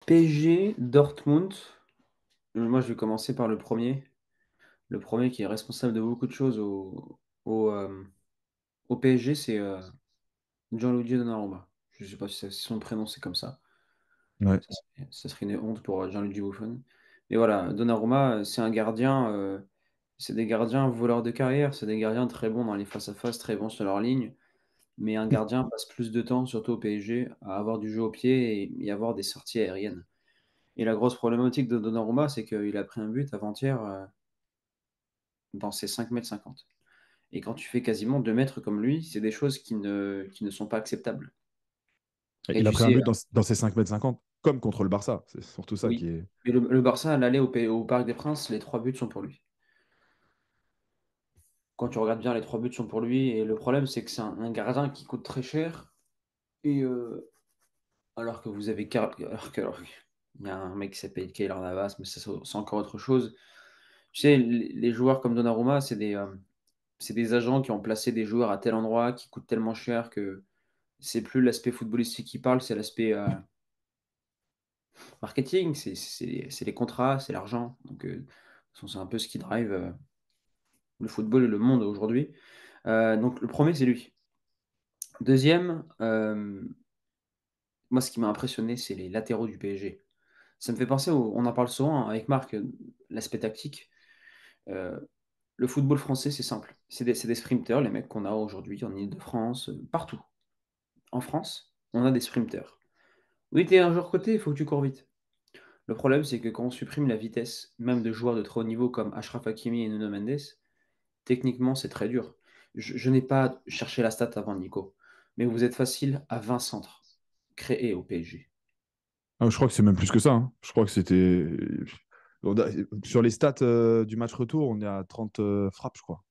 PSG, Dortmund. Moi, je vais commencer par le premier. Le premier qui est responsable de beaucoup de choses au PSG, c'est Gianluigi Donnarumma. Je ne sais pas si son prénom c'est comme ça. Ouais. Ça serait une honte pour Gianluigi Buffon. Mais voilà, Donnarumma, c'est un gardien. C'est des gardiens voleurs de carrière. C'est des gardiens très bons dans les face-à-face, très bons sur leur ligne. Mais un gardien passe plus de temps, surtout au PSG, à avoir du jeu au pied et avoir des sorties aériennes. Et la grosse problématique de Donnarumma, c'est qu'il a pris un but avant-hier dans ses 5,50 m. Et quand tu fais quasiment 2 mètres comme lui, c'est des choses qui ne sont pas acceptables. Et Il a tu pris un sais, but dans ses 5,50 m, comme contre le Barça. C'est surtout ça qui oui, est. mais le Barça, à l'aller au Parc des Princes, les 3 buts sont pour lui. Quand tu regardes bien, les 3 buts sont pour lui. Et le problème, c'est que c'est un gardien qui coûte très cher. Et alors que vous avez. Il y a un mec qui s'appelle Keylor Navas, mais ça, c'est encore autre chose. Tu sais, les joueurs comme Donnarumma, c'est des agents qui ont placé des joueurs à tel endroit qui coûtent tellement cher que c'est plus l'aspect footballistique qui parle, c'est l'aspect marketing, c'est les contrats, c'est l'argent. Donc, de toute façon, c'est un peu ce qui drive le football et le monde aujourd'hui. Donc, le premier, c'est lui. Deuxième, moi, ce qui m'a impressionné, c'est les latéraux du PSG. Ça me fait penser, on en parle souvent avec Marc, l'aspect tactique. Euh, le football français, c'est simple. C'est des sprinters, les mecs qu'on a aujourd'hui en Ile-de-France, partout. En France, on a des sprinters. Oui, t'es un joueur côté, il faut que tu cours vite. Le problème, c'est que quand on supprime la vitesse, même de joueurs de très haut niveau comme Achraf Hakimi et Nuno Mendes, techniquement, c'est très dur. Je n'ai pas cherché la stat avant, Nico, mais vous êtes facile à 20 centres créés au PSG. Ah, je crois que c'est même plus que ça, hein. Je crois que c'était. Sur les stats du match retour, on est à 30 frappes, je crois.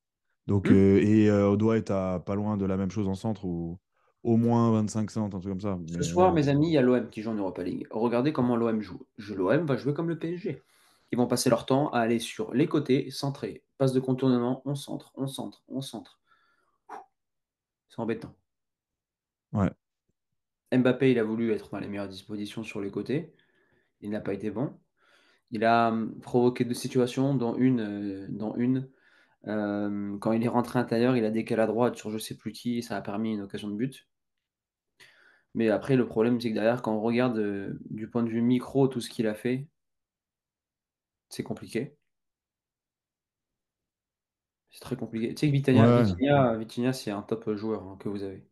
Donc, Hmm. on doit être à pas loin de la même chose en centre, ou au moins 25 centres, un truc comme ça. Ce Mais soir, ouais. mes amis, il y a l'OM qui joue en Europa League. Regardez comment l'OM joue. L'OM va jouer comme le PSG. Ils vont passer leur temps à aller sur les côtés, centrer. Passe de contournement, on centre, on centre, on centre. C'est embêtant. Ouais. Mbappé, il a voulu être dans les meilleures dispositions sur les côtés. Il n'a pas été bon. Il a provoqué deux situations, dont une, quand il est rentré à l'intérieur, il a décalé à droite sur je sais plus qui, et ça a permis une occasion de but. Mais après, le problème, c'est que derrière, quand on regarde du point de vue micro tout ce qu'il a fait, c'est compliqué. C'est très compliqué. Tu sais que Vitinha, Ouais. Vitinha, Vitinha, c'est un top joueur que vous avez.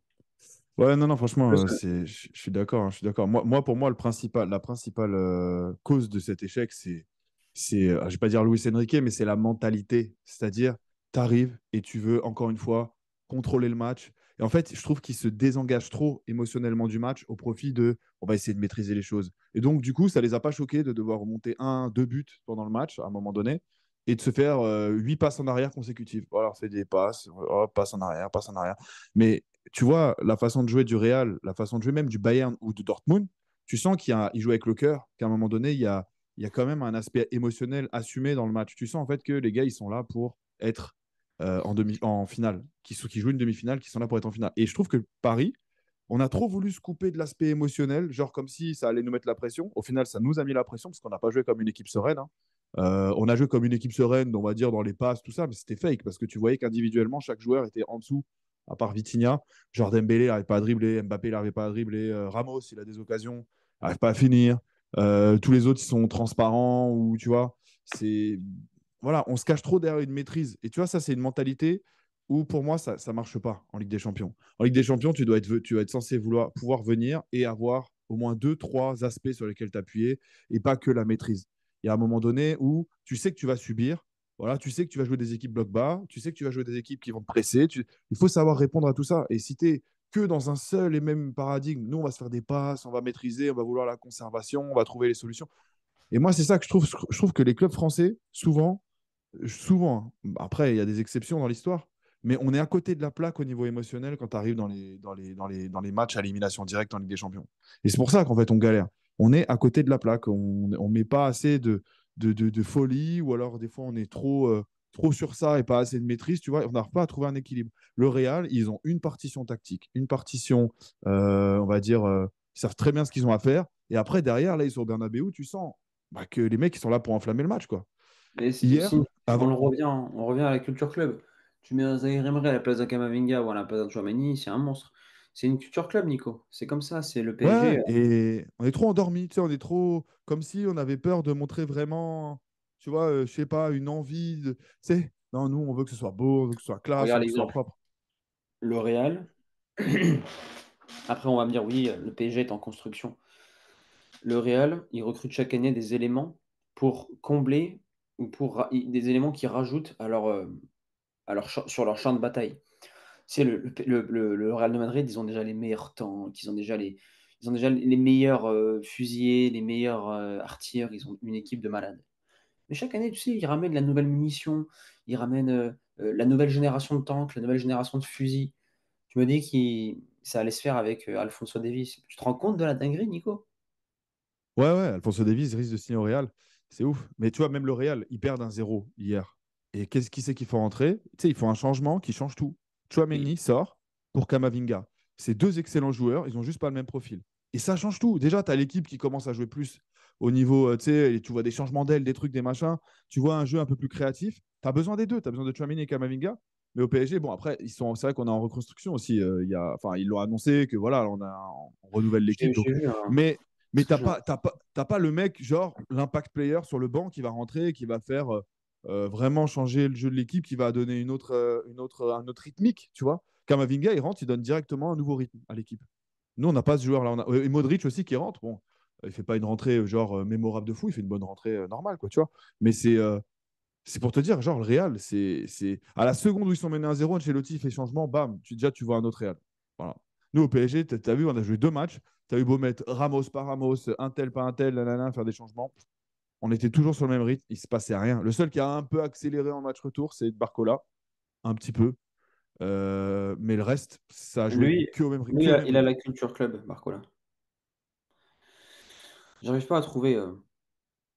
Ouais, non, non, franchement, Le seul. je suis d'accord, hein, je suis d'accord. Pour moi, la principale cause de cet échec, je vais pas dire Luis Enrique, mais c'est la mentalité. C'est-à-dire, tu arrives et tu veux, encore une fois, contrôler le match. Et en fait, je trouve qu'il se désengage trop émotionnellement du match au profit de, on va essayer de maîtriser les choses. Et donc, du coup, ça les a pas choqués de devoir remonter un, deux buts pendant le match, à un moment donné, et de se faire 8 passes en arrière consécutives. Alors, c'est des passes, oh, passe en arrière, passe en arrière. Mais tu vois, la façon de jouer du Real, la façon de jouer même du Bayern ou de Dortmund, tu sens il joue avec le cœur, qu'à un moment donné, il y a quand même un aspect émotionnel assumé dans le match. Tu sens en fait que les gars, ils sont là pour être en finale, qui jouent une demi-finale, qui sont là pour être en finale. Et je trouve que Paris, on a trop voulu se couper de l'aspect émotionnel, genre comme si ça allait nous mettre la pression. Au final, ça nous a mis la pression parce qu'on n'a pas joué comme une équipe sereine, hein. On a joué comme une équipe sereine, on va dire, dans les passes, tout ça, mais c'était fake parce que tu voyais qu'individuellement, chaque joueur était en dessous, à part Vitinha. Genre Dembélé n'arrive pas à dribbler, Mbappé n'arrive pas à dribbler, Ramos, il a des occasions, n'arrive pas à finir. Tous les autres, ils sont transparents ou tu vois, c'est. Voilà, on se cache trop derrière une maîtrise. Et tu vois, ça, c'est une mentalité où pour moi, ça ne marche pas en Ligue des Champions. En Ligue des Champions, tu dois être censé pouvoir venir et avoir au moins deux, trois aspects sur lesquels t'appuyer et pas que la maîtrise. Il y a un moment donné où tu sais que tu vas subir, voilà, tu sais que tu vas jouer des équipes bloc bas, tu sais que tu vas jouer des équipes qui vont te presser. Il faut savoir répondre à tout ça. Et si tu es que dans un seul et même paradigme, nous, on va se faire des passes, on va maîtriser, on va vouloir la conservation, on va trouver les solutions. Et moi, c'est ça que je trouve. Je trouve que les clubs français, souvent, hein, après, il y a des exceptions dans l'histoire, mais on est à côté de la plaque au niveau émotionnel quand tu arrives dans les matchs à élimination directe en Ligue des Champions. Et c'est pour ça qu'en fait, on galère. On est à côté de la plaque. On ne met pas assez de folie, ou alors des fois, on est trop sur ça et pas assez de maîtrise. Tu vois, on n'arrive pas à trouver un équilibre. Le Real, ils ont une partition tactique, une partition, on va dire, ils savent très bien ce qu'ils ont à faire. Et après, derrière, là, ils sont au Bernabeu, tu sens bah, que les mecs, ils sont là pour enflammer le match, quoi. Mais Hier, on avant... on revient à la culture club. Tu mets un Zaïre Emery à la place d'un Kamavinga ou à la place d'un Tchouaméni, c'est un monstre. C'est une culture club, Nico. C'est comme ça, c'est le PSG. Ouais, et on est trop endormi, tu sais, on est trop comme si on avait peur de montrer vraiment, tu vois, je sais pas, une envie de, tu sais, non, nous, on veut que ce soit beau, on veut que ce soit classe, on Regarde veut que ce soit l'exemple. propre. Le Real. Après, on va me dire, oui, le PSG est en construction. Le Real, il recrute chaque année des éléments pour combler ou des éléments qui rajoutent sur leur champ de bataille. C'est le Real de Madrid, ils ont déjà les meilleurs tanks, ils ont déjà les meilleurs fusiliers, les meilleurs artilleurs, ils ont une équipe de malades. Mais chaque année, tu sais, ils ramènent la nouvelle munition, ils ramènent la nouvelle génération de tanks, la nouvelle génération de fusils. Tu me dis que ça allait se faire avec Alfonso Davies. Tu te rends compte de la dinguerie, Nico? Ouais, ouais, Alfonso Davies risque de signer au Real, c'est ouf. Mais tu vois, même le Real, ils perdent un zéro hier. Et qu'est-ce qui c'est qu'il faut rentrer? Tu sais, il faut un changement qui change tout. Et, Chouameni sort pour Kamavinga. C'est deux excellents joueurs, ils n'ont juste pas le même profil. Et ça change tout. Déjà, tu as l'équipe qui commence à jouer plus au niveau, tu sais, et tu vois des changements d'ailes, des trucs, des machins. Tu vois un jeu un peu plus créatif. Tu as besoin des deux. Tu as besoin de Chouameni et Kamavinga. Mais au PSG, bon, après, c'est vrai qu'on est en reconstruction aussi. Enfin, ils l'ont annoncé que voilà, on renouvelle l'équipe. Donc, j'ai vu, hein, mais ce que t'as j'ai- pas, t'as pas le mec, genre, l'impact player sur le banc qui va rentrer, qui va faire vraiment changer le jeu de l'équipe, qui va donner un autre rythmique, tu vois. Kamavinga, il rentre, il donne directement un nouveau rythme à l'équipe. Nous, on n'a pas ce joueur-là. Et Modric aussi qui rentre. Bon, il fait pas une rentrée genre mémorable de fou, il fait une bonne rentrée normale, quoi, tu vois. Mais c'est pour te dire, genre, le Real, à la seconde où ils sont menés 1-0, Ancelotti fait changement, bam, déjà, tu vois un autre Real. Voilà. Nous, au PSG, tu as vu, on a joué deux matchs. Tu as eu beau mettre Ramos par Ramos, un tel par un tel, nanana, faire des changements. On était toujours sur le même rythme, il se passait rien. Le seul qui a un peu accéléré en match retour, c'est Barcola, un petit peu. Mais le reste, ça a joué Lui, que au même il a rythme. la culture club, Barcola. J'arrive pas à trouver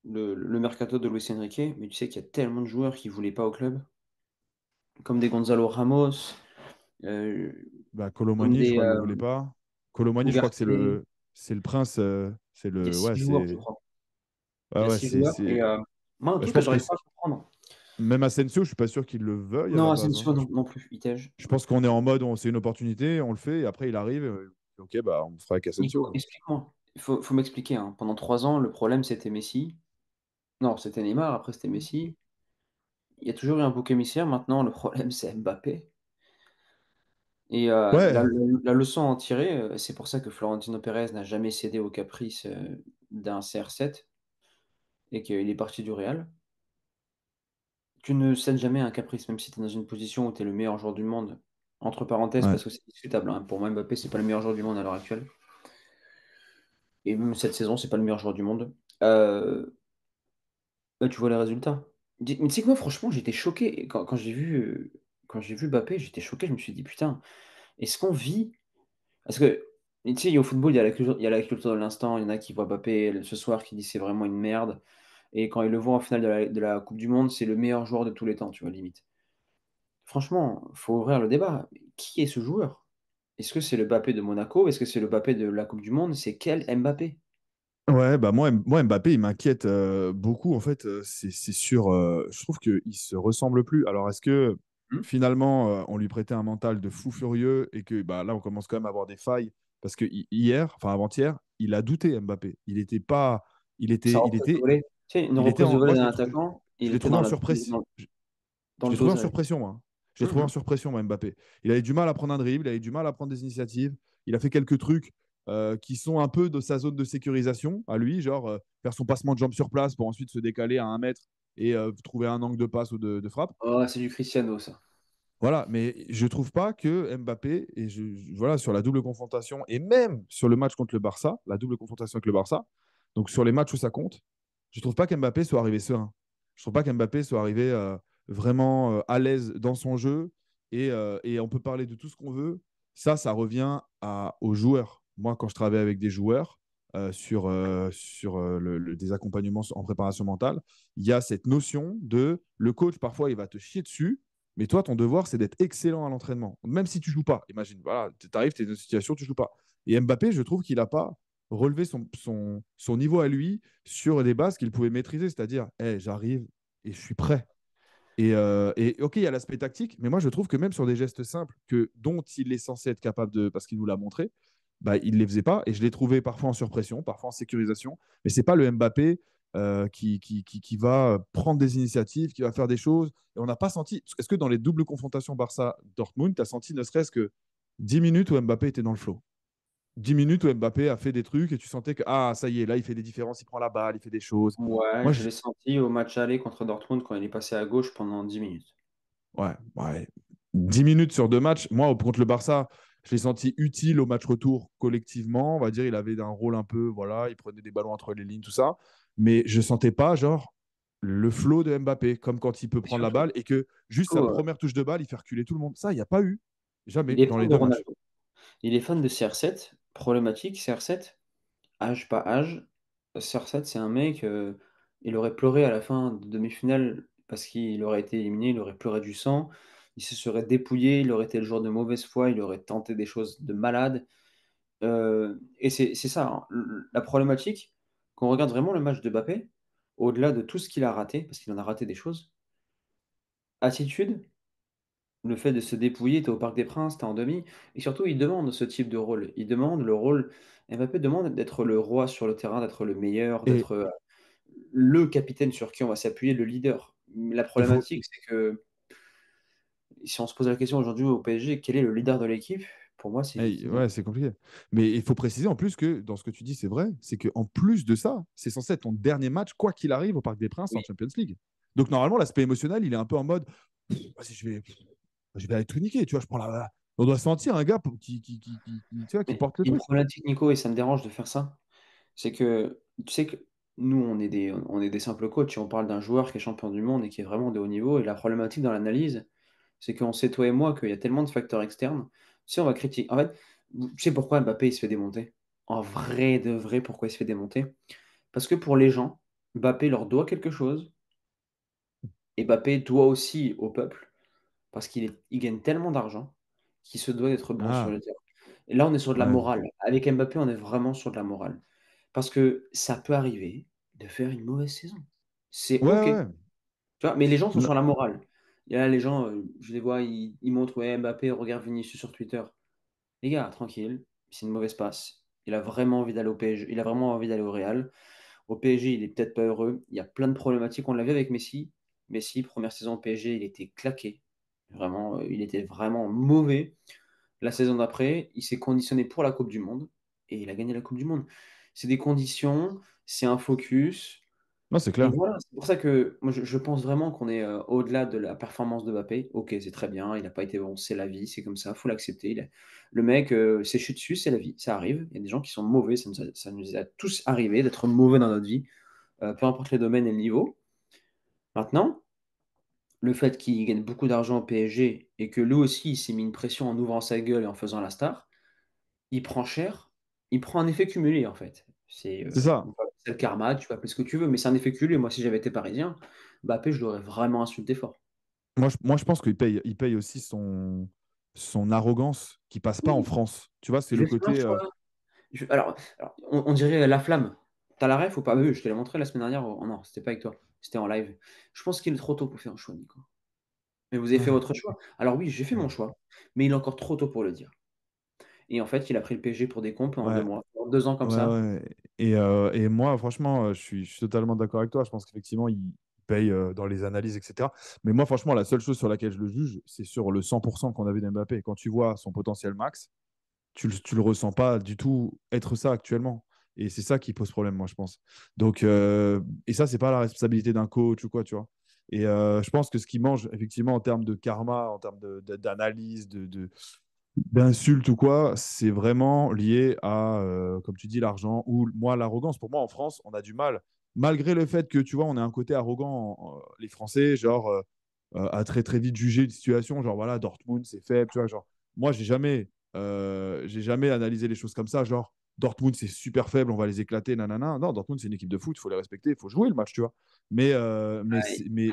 le mercato de Luis Enrique, mais tu sais qu'il y a tellement de joueurs qui voulaient pas au club, comme des Gonzalo Ramos, euh, Bah, comme Colomani, je des crois, ne le voulait pas. Colomani, je crois que Ugarte. c'est le prince. Il y a six Ouais, joueurs, je crois. Il ouais, y a ouais, six joueurs. Et moi, un bah, je truc que pense que j'arrive pas à comprendre. même Asensio, je suis pas sûr qu'il le veuille à Non, la base, hein. Asensio non plus. Itej. Je pense qu'on est en mode, c'est une opportunité, on le fait, et après il arrive, ok, bah on le fera avec Nico, Asensio, quoi. explique-moi. Faut m'expliquer, hein. Pendant 3 ans, le problème c'était Messi. Non, c'était Neymar, après c'était Messi. Il y a toujours eu un bouc émissaire. Maintenant, le problème c'est Mbappé. Et Ouais, la leçon à en tirer, c'est pour ça que Florentino Pérez n'a jamais cédé aux caprices d'un CR7 et qu'il est parti du Real. Tu ne cèdes jamais à un caprice, même si tu es dans une position où tu es le meilleur joueur du monde. Entre parenthèses, ouais. parce que c'est discutable, hein. Pour moi, Mbappé, c'est pas le meilleur joueur du monde à l'heure actuelle. Et même cette saison, c'est pas le meilleur joueur du monde. Euh, Bah, tu vois les résultats. Mais tu sais que moi, franchement, j'étais choqué. Quand j'ai vu Mbappé, j'étais choqué. Je me suis dit, putain, est-ce qu'on vit? Parce que, tu sais, au football, il y a la culture de l'instant. Il y en a qui voient Mbappé ce soir qui dit c'est vraiment une merde. Et quand ils le voient en finale de la Coupe du Monde, c'est le meilleur joueur de tous les temps, tu vois, limite. Franchement, faut ouvrir le débat. Qui est ce joueur? Est-ce que c'est le Mbappé de Monaco? Est-ce que c'est le Mbappé de la Coupe du Monde? C'est quel Mbappé? Ouais, bah moi Mbappé, il m'inquiète beaucoup. En fait, c'est sûr. Je trouve qu'il se ressemble plus. Alors, est-ce que Hmm. finalement, on lui prêtait un mental de fou furieux et que bah, là, on commence quand même à avoir des failles parce que hier, enfin avant-hier, il a douté Mbappé. Il était pas, Sa reprise de volée. Tu sais, une il était reprise de en, volée moi d'un attaquant, je il l'ai était trouvé dans en surpression. dans Je le l'ai trouvé en dosage. surpression, moi. Je l'ai trouvé en Mhm. surpression, moi, Mbappé. Il avait du mal à prendre un dribble, il avait du mal à prendre des initiatives. Il a fait quelques trucs qui sont un peu de sa zone de sécurisation à lui, genre faire son passement de jambe sur place pour ensuite se décaler à 1 mètre et trouver un angle de passe ou de frappe. Oh, c'est du Cristiano, ça. Voilà, mais je trouve pas que Mbappé, et voilà, sur la double confrontation, et même sur le match contre le Barça, la double confrontation avec le Barça, donc sur les matchs où ça compte, je trouve pas qu'Mbappé soit arrivé serein. Je trouve pas qu'Mbappé soit arrivé vraiment à l'aise dans son jeu, et on peut parler de tout ce qu'on veut. Ça revient aux joueurs. Moi, quand je travaille avec des joueurs sur des accompagnements en préparation mentale, il y a cette notion de le coach, parfois, il va te chier dessus, mais toi, ton devoir, c'est d'être excellent à l'entraînement. Même si tu joues pas. Imagine, voilà, tu arrives, tu es dans une situation, tu joues pas. Et Mbappé, je trouve qu'il n'a pas. relever son niveau à lui sur des bases qu'il pouvait maîtriser, c'est-à-dire, hey, j'arrive et je suis prêt. Et ok, il y a l'aspect tactique, mais moi je trouve que même sur des gestes simples dont il est censé être capable de, parce qu'il nous l'a montré, bah, il ne les faisait pas. Et je l'ai trouvé parfois en surpression, parfois en sécurisation. Mais c'est pas le Mbappé qui va prendre des initiatives, qui va faire des choses. Et on n'a pas senti. Est-ce que dans les doubles confrontations Barça-Dortmund, tu as senti ne serait-ce que 10 minutes où Mbappé était dans le flow? 10 minutes où Mbappé a fait des trucs et tu sentais que, ah, ça y est, là, il fait des différences, il prend la balle, il fait des choses. Ouais, Moi, je l'ai senti au match aller contre Dortmund quand il est passé à gauche pendant 10 minutes. ouais, ouais. 10 minutes sur 2 matchs. Moi, contre le Barça, je l'ai senti utile au match retour collectivement. On va dire, il avait un rôle un peu, voilà, il prenait des ballons entre les lignes, tout ça. Mais je sentais pas, genre, le flow de Mbappé, comme quand il peut Et prendre la surtout, balle et que juste sa surtout, première touche de balle, il fait reculer tout le monde. Ça, il n'y a pas eu. il Jamais, est dans fan les de 2 matchs. Ronaldo. Il est fan de CR7. Problématique, CR7, âge pas âge. CR7, c'est un mec, il aurait pleuré à la fin de demi-finale parce qu'il aurait été éliminé, il aurait pleuré du sang, il se serait dépouillé, il aurait été le joueur de mauvaise foi, il aurait tenté des choses de malade. Et c'est ça, hein, la problématique, quand on regarde vraiment le match de Mbappé, au-delà de tout ce qu'il a raté, parce qu'il en a raté des choses, attitude, le fait de se dépouiller, tu es au Parc des Princes, tu es en demi et surtout il demande ce type de rôle. Il demande le rôle Mbappé demande d'être le roi sur le terrain, d'être le meilleur, Et d'être, le capitaine sur qui on va s'appuyer, le leader. La il faut. problématique, c'est que si on se pose la question aujourd'hui au PSG, quel est le leader de l'équipe? Pour moi, c'est Hey, Kylian. ouais, c'est compliqué. Mais il faut préciser en plus que dans ce que tu dis, c'est vrai, c'est qu'en plus de ça, c'est censé être ton dernier match, quoi qu'il arrive, au Parc des Princes Oui, en Champions League. Donc normalement, l'aspect émotionnel, il est un peu en mode, vas-y, je vais aller tout niquer, tu vois, je prends la. On doit sentir un gars tu vois, qui mais porte le il y a une truc. problématique Nico et ça me dérange de faire ça, c'est que tu sais que nous, on est des simples coachs et on parle d'un joueur qui est champion du monde et qui est vraiment de haut niveau et la problématique dans l'analyse, c'est qu'on sait, toi et moi, qu'il y a tellement de facteurs externes. Tu sais, on va critiquer. En fait, tu sais pourquoi Mbappé il se fait démonter? En vrai de vrai, pourquoi il se fait démonter? Parce que pour les gens, Mbappé leur doit quelque chose et Mbappé doit aussi au peuple parce il gagne tellement d'argent qu'il se doit d'être bon sur Ah, le terrain. Et là, on est sur de la ouais. morale. Avec Mbappé, on est vraiment sur de la morale. Parce que ça peut arriver de faire une mauvaise saison. C'est Ouais, OK. ouais. Tu vois? Mais les gens sont Non, sur la morale. Il y a les gens, je les vois, ils montrent, ouais, Mbappé, regarde Vinicius sur Twitter. Les gars, tranquille, c'est une mauvaise passe. Il a vraiment envie d'aller au PSG, il a vraiment envie d'aller au Real. Au PSG, il est peut-être pas heureux. Il y a plein de problématiques. On l'a vu avec Messi. Messi, première saison au PSG, il était claqué. Vraiment, il était vraiment mauvais. La saison d'après, il s'est conditionné pour la Coupe du Monde et il a gagné la Coupe du Monde. C'est des conditions, c'est un focus. non, c'est Et clair. voilà, c'est pour ça que moi je pense vraiment qu'on est au-delà de la performance de Mbappé. Ok, c'est très bien, il n'a pas été bon, c'est la vie, c'est comme ça, faut l'accepter. Le mec s'est chuté dessus, c'est la vie, ça arrive. Il y a des gens qui sont mauvais, ça nous a tous arrivé d'être mauvais dans notre vie, peu importe les domaines et le niveau. Maintenant, le fait qu'il gagne beaucoup d'argent au PSG et que lui aussi il s'est mis une pression en ouvrant sa gueule et en faisant la star, il prend cher, il prend un effet cumulé en fait. C'est ça. C'est le karma, tu peux appeler ce que tu veux, mais c'est un effet cumulé. Moi, si j'avais été parisien, Mbappé, je l'aurais vraiment insulté fort. Moi, je pense qu'il paye aussi son arrogance qui passe pas en Oui, France. Tu vois, c'est il le a fait un côté. choix. Alors, on dirait la flamme. T'as la ref ou pas? Oui, je te l'ai montré la semaine dernière. Oh, non, c'était pas avec toi, c'était en live. Je pense qu'il est trop tôt pour faire un choix, Nico. Mais vous avez fait Ouais. votre choix. Alors oui, j'ai fait mon choix, mais il est encore trop tôt pour le dire. Et en fait, il a pris le PSG pour des comptes en deux Ouais. mois. En 2 ans comme Ouais, ça. ouais. Et moi, franchement, je suis totalement d'accord avec toi. Je pense qu'effectivement, il paye dans les analyses, etc. Mais moi, franchement, la seule chose sur laquelle je le juge, c'est sur le 100% qu'on a vu d'Mbappé. Quand tu vois son potentiel max, tu le ressens pas du tout être ça actuellement. Et c'est ça qui pose problème, moi, je pense. Donc, et ça, c'est pas la responsabilité d'un coach ou quoi, tu vois. Et je pense que ce qui mange, effectivement, en termes de karma, en termes d'analyse, d'insultes ou quoi, c'est vraiment lié à, comme tu dis, l'argent ou moi, l'arrogance. Pour moi, en France, on a du mal, malgré le fait que, tu vois, on a un côté arrogant, les Français, genre, à très, très vite juger une situation, genre, voilà, Dortmund, c'est faible, tu vois, genre, moi, j'ai jamais analysé les choses comme ça, genre, Dortmund, c'est super faible, on va les éclater, nanana. Non, Dortmund, c'est une équipe de foot, il faut les respecter, il faut jouer le match, tu vois. Mais, Ouais.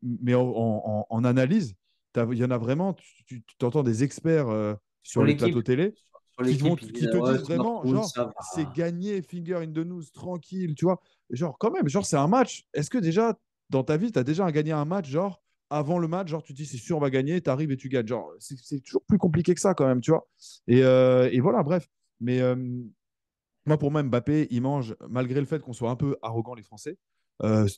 mais en analyse, il y en a vraiment, tu entends des experts Sur sur les l'équipe, plateaux télé. sur qui l'équipe, ils qui disent te ouais, disent vraiment, Smartphone, genre, ça c'est va. gagné, finger in the nose, tranquille, tu vois. Genre, quand même, genre, c'est un match. Est-ce que déjà, dans ta vie, tu as déjà gagné un match, genre, avant le match, genre, tu te dis, c'est sûr, on va gagner, tu arrives et tu gagnes. Genre, c'est toujours plus compliqué que ça, quand même, tu vois. Et voilà, bref. Mais moi, pour moi, Mbappé, il mange, malgré le fait qu'on soit un peu arrogant, les Français,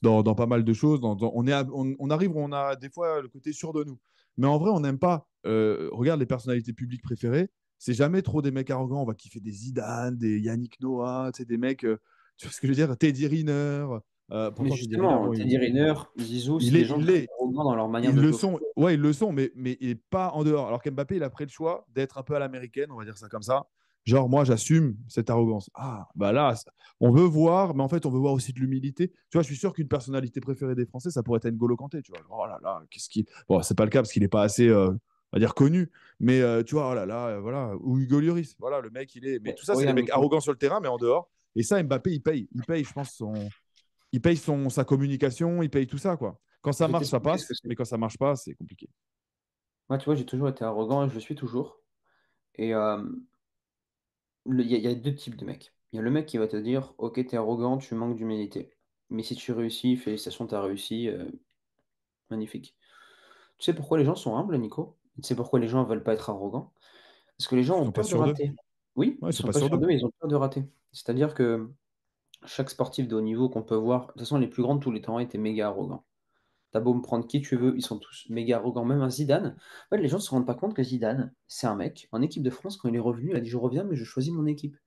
dans pas mal de choses. On arrive, on a des fois le côté sûr de nous. Mais en vrai, on n'aime pas. Regarde les personnalités publiques préférées. C'est jamais trop des mecs arrogants. On va kiffer des Zidane, des Yannick Noah, tu sais, des mecs. Tu vois ce que je veux dire? Teddy Riner. Mais Pourtant, Teddy Riner, justement, bon, Teddy Riner, Zizou, c'est il des est, gens il très l'est. arrogants dans leur manière Ils de le jouer au sont, football. ouais, ils le sont, mais il n'est pas en dehors. Alors qu'Mbappé, il a pris le choix d'être un peu à l'américaine, on va dire ça comme ça. Genre, moi, j'assume cette arrogance. Ah, bah là, on veut voir, mais en fait, on veut voir aussi de l'humilité. Tu vois, je suis sûr qu'une personnalité préférée des Français, ça pourrait être N'Golo Kanté, tu vois. Oh là là, qu'est-ce qui. Bon, c'est pas le cas parce qu'il n'est pas assez, on va dire, connu. Mais tu vois, oh là là, voilà. Ou Hugo Lloris, voilà, le mec, il est. Mais Mais tout ça, c'est des regarde, mecs Nico, arrogants sur le terrain, mais en dehors. Et ça, Mbappé, il paye. Il paye, je pense, sa communication, il paye tout ça, quoi. Quand ça je vais marche, ça t'expliquer ce que passe, c'est. mais quand ça marche pas, c'est compliqué. Moi, tu vois, j'ai toujours été arrogant et je le suis toujours. Et il y a deux types de mecs. Il y a le mec qui va te dire, ok, t'es arrogant, tu manques d'humilité. Mais si tu réussis, félicitations, t'as réussi, magnifique. Tu sais pourquoi les gens sont humbles, Nico? Tu sais pourquoi les gens veulent pas être arrogants? Parce que les gens Ils ont sont pas peur de sûrs d'eux. rater. Oui, Ouais, ils ils sont sont pas pas sûrs sûrs d'eux. d'eux, mais ils ont peur de rater. C'est-à-dire que chaque sportif de haut niveau qu'on peut voir, de toute façon, les plus grands de tous les temps étaient méga arrogants. T'as beau me prendre qui tu veux, ils sont tous méga arrogants. Même un Zidane. En fait, les gens ne se rendent pas compte que Zidane, c'est un mec, en équipe de France, quand il est revenu, il a dit je reviens, mais je choisis mon équipe.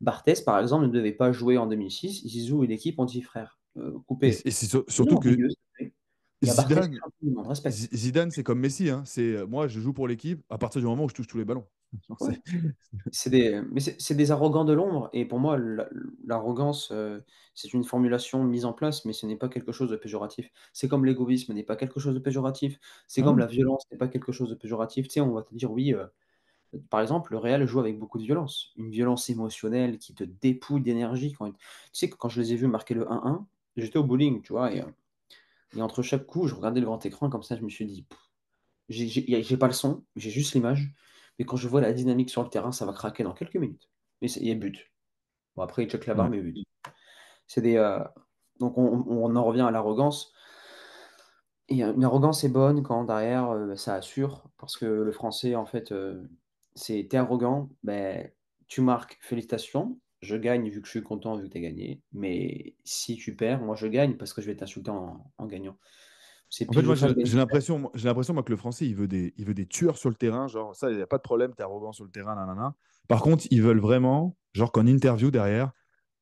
Barthez, par exemple, ne devait pas jouer en 2006. Zizou et l'équipe ont dit frère, coupez. Et c'est Non, surtout au que milieu, s'il te plaît. Il y a Barthez, Zidane, champion du monde, respecte. Zidane, c'est comme Messi, hein. C'est moi, je joue pour l'équipe à partir du moment où je touche tous les ballons. Genre, Ouais. Mais c'est des arrogants de l'ombre. Et pour moi, l'arrogance, c'est une formulation mise en place, mais ce n'est pas quelque chose de péjoratif. C'est comme l'égoïsme n'est pas quelque chose de péjoratif. C'est Ah comme non. la violence n'est pas quelque chose de péjoratif. Tu sais, on va te dire, oui, par exemple, le Real joue avec beaucoup de violence. Une violence émotionnelle qui te dépouille d'énergie. Tu sais que quand je les ai vus marquer le 1-1, j'étais au bowling, tu vois, et entre chaque coup, je regardais le grand écran comme ça, je me suis dit, pff, j'ai pas le son, j'ai juste l'image, mais quand je vois la dynamique sur le terrain, ça va craquer dans quelques minutes. Et il y a but. Bon, après, il check la barre, Ouais. mais but. C'est des, donc, on en revient à l'arrogance. Et une arrogance est bonne quand derrière, ça assure, parce que le français, en fait, c'est t'es arrogant, ben, tu marques, félicitations, je gagne vu que je suis content, vu que tu as gagné. Mais si tu perds, moi je gagne parce que je vais t'insulter en gagnant. C'est En fait, pile ou moi, face gagner. j'ai l'impression, moi, que le Français, il veut des tueurs sur le terrain. Genre, ça, il n'y a pas de problème, t'es arrogant sur le terrain, nanana. Par contre, ils veulent vraiment, genre, qu'en interview derrière,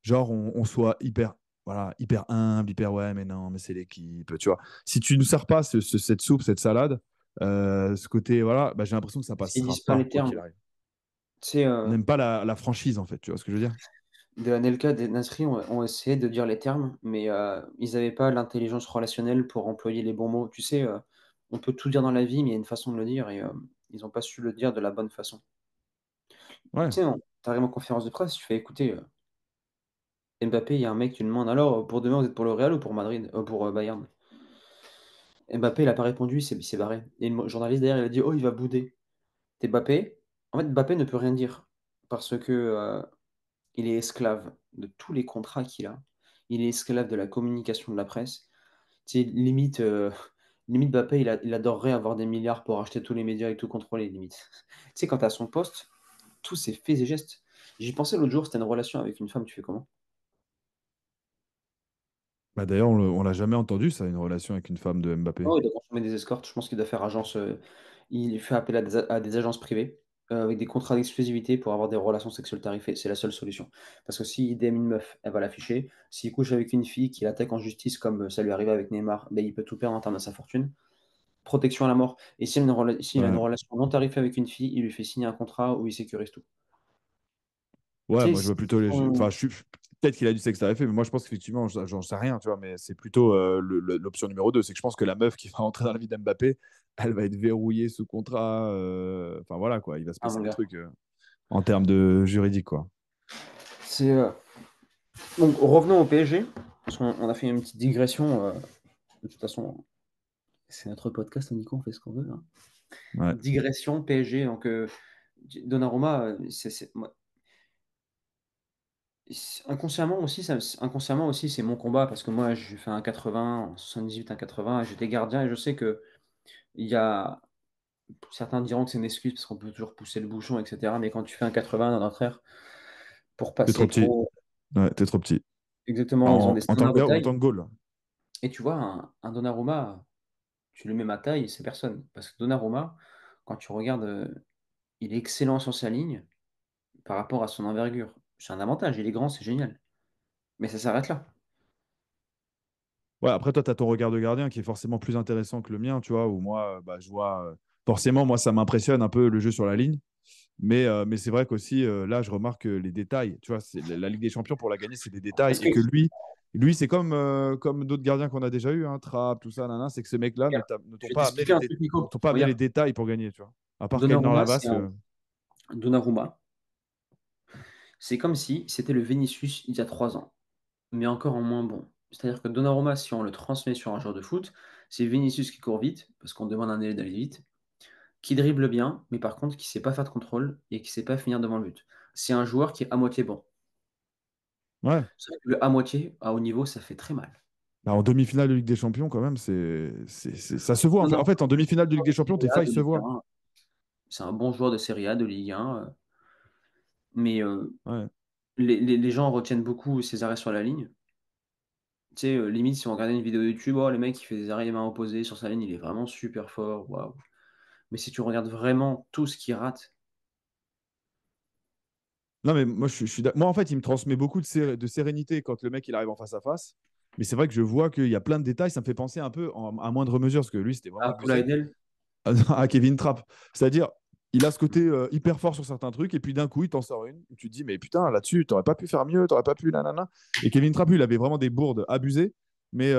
genre, on soit hyper, voilà, hyper humble, hyper, ouais, mais non, mais c'est l'équipe, tu vois. Si tu ne sers pas cette soupe, cette salade, ce côté, voilà, bah, j'ai l'impression que ça S'ils passera disent pas pas, les quoi termes, qu'il arrive. tu sais, On n'aime pas la franchise, en fait, tu vois ce que je veux dire? de Anelka, des Nasri ont essayé de dire les termes, mais ils n'avaient pas l'intelligence relationnelle pour employer les bons mots. Tu sais, on peut tout dire dans la vie, mais il y a une façon de le dire et ils n'ont pas su le dire de la bonne façon. Ouais. Tu sais, tu arrives en conférence de presse, tu fais écouter Mbappé, il y a un mec qui lui demande alors pour demain, vous êtes pour le Real ou pour Madrid, pour Bayern? Mbappé, il n'a pas répondu, il s'est barré. Et le journaliste derrière, il a dit oh, il va bouder. T'es Mbappé? En fait, Mbappé ne peut rien dire parce que il est esclave de tous les contrats qu'il a. Il est esclave de la communication de la presse. Tu sais, limite, limite Mbappé, il adorerait avoir des milliards pour acheter tous les médias et tout contrôler, limite. Tu sais, quand tu as son poste, tous ses faits et gestes. J'y pensais l'autre jour, c'était une relation avec une femme, tu fais comment? Bah, d'ailleurs, on l'a jamais entendu, ça, une relation avec une femme de Mbappé. Oh, il doit consommer des escortes. Je pense qu'il doit faire agence. Il fait appel à des agences privées avec des contrats d'exclusivité pour avoir des relations sexuelles tarifées. C'est la seule solution. Parce que s'il DM une meuf, elle va l'afficher. S'il couche avec une fille qui l'attaque en justice, comme ça lui arrive avec Neymar, ben, il peut tout perdre en termes de sa fortune. Protection à la mort. Et s'il a une Ouais. relation non tarifée avec une fille, il lui fait signer un contrat où il sécurise tout. Ouais, Tu moi je sais, vois plutôt les. Enfin, peut-être qu'il a du sexe tarifé, mais moi je pense qu'effectivement, j'en sais rien, tu vois. Mais c'est plutôt l'option numéro 2. C'est que je pense que la meuf qui va entrer dans la vie d'Mbappé, elle va être verrouillée sous contrat. Enfin voilà, quoi. Il va se ah, passer mon des gars. trucs en termes de juridique, quoi. C'est, donc, revenons au PSG. Parce qu'on a fait une petite digression. De toute façon, c'est notre podcast, Nico, on fait ce qu'on veut, hein. Ouais. Digression PSG. Donc, Donnarumma, inconsciemment aussi, inconsciemment aussi, c'est mon combat parce que moi, j'ai fait un 80, en 78, un 80, et j'étais gardien et je sais que il y a certains diront que c'est une excuse parce qu'on peut toujours pousser le bouchon, et cetera. Mais quand tu fais un 80 dans notre ère, pour T'es trop passer petit. pro, Ouais, t'es trop petit. exactement, ils ont des En tant standards que de gars ou en taille. tant que goal. Et tu vois, un Donnarumma, tu lui mets ma taille, c'est personne. Parce que Donnarumma, quand tu regardes, il est excellent sur sa ligne par rapport à son envergure. C'est un avantage, il est grand, c'est génial. Mais ça s'arrête là. Ouais, après, toi, tu as ton regard de gardien qui est forcément plus intéressant que le mien, tu vois, où moi, bah, je vois. Forcément, moi, ça m'impressionne un peu le jeu sur la ligne. Mais c'est vrai qu'aussi, là, je remarque les détails. Tu vois, c'est la Ligue des Champions pour la gagner, c'est des détails. Est-ce Et que que lui c'est comme d'autres gardiens qu'on a déjà eu, hein, Trapp, tout ça, c'est que ce mec-là regarde, ne t'ont je vais pas amené t'expliquer un truc, ne Nico. t'ont pas amené les Regarde, détails pour gagner, tu vois. À part Keylor Donnarumma, Navas. Donnarumma, c'est comme si c'était le Vinicius il y a 3 ans, mais encore en moins bon. C'est-à-dire que Donnarumma, si on le transmet sur un joueur de foot, c'est Vinicius qui court vite, parce qu'on demande à un ailier d'aller vite, qui dribble bien, mais par contre qui sait pas faire de contrôle et qui sait pas finir devant le but. C'est un joueur qui est à moitié bon. Ouais. C'est vrai que le à moitié, à haut niveau, ça fait très mal. Bah, en demi-finale de Ligue des Champions, quand même, ça se voit. En Non, fait, non, en fait, en demi-finale de Ligue de des Champions, tes Serie A, failles de se Ligue voient. 1, c'est un bon joueur de Serie A, de Ligue 1, mais Ouais. les gens retiennent beaucoup ses arrêts sur la ligne. Tu sais, limite, si on regardait une vidéo YouTube, oh, le mec, il fait des arrêts les mains opposées sur sa ligne, il est vraiment super fort, waouh. Mais si tu regardes vraiment tout ce qu'il rate, Non, mais moi, moi, en fait, il me transmet beaucoup de sérénité quand le mec il arrive en face à face. Mais c'est vrai que je vois qu'il y a plein de détails. Ça me fait penser un peu, à moindre mesure, parce que lui, c'était vraiment à abusé, Poulaïdel, à Kevin Trapp. C'est-à-dire, il a ce côté hyper fort sur certains trucs, et puis d'un coup, il t'en sort une. Où tu te dis, mais putain, là-dessus, t'aurais pas pu faire mieux, t'aurais pas pu, nanana. Et Kevin Trapp, lui, il avait vraiment des bourdes abusées. Mais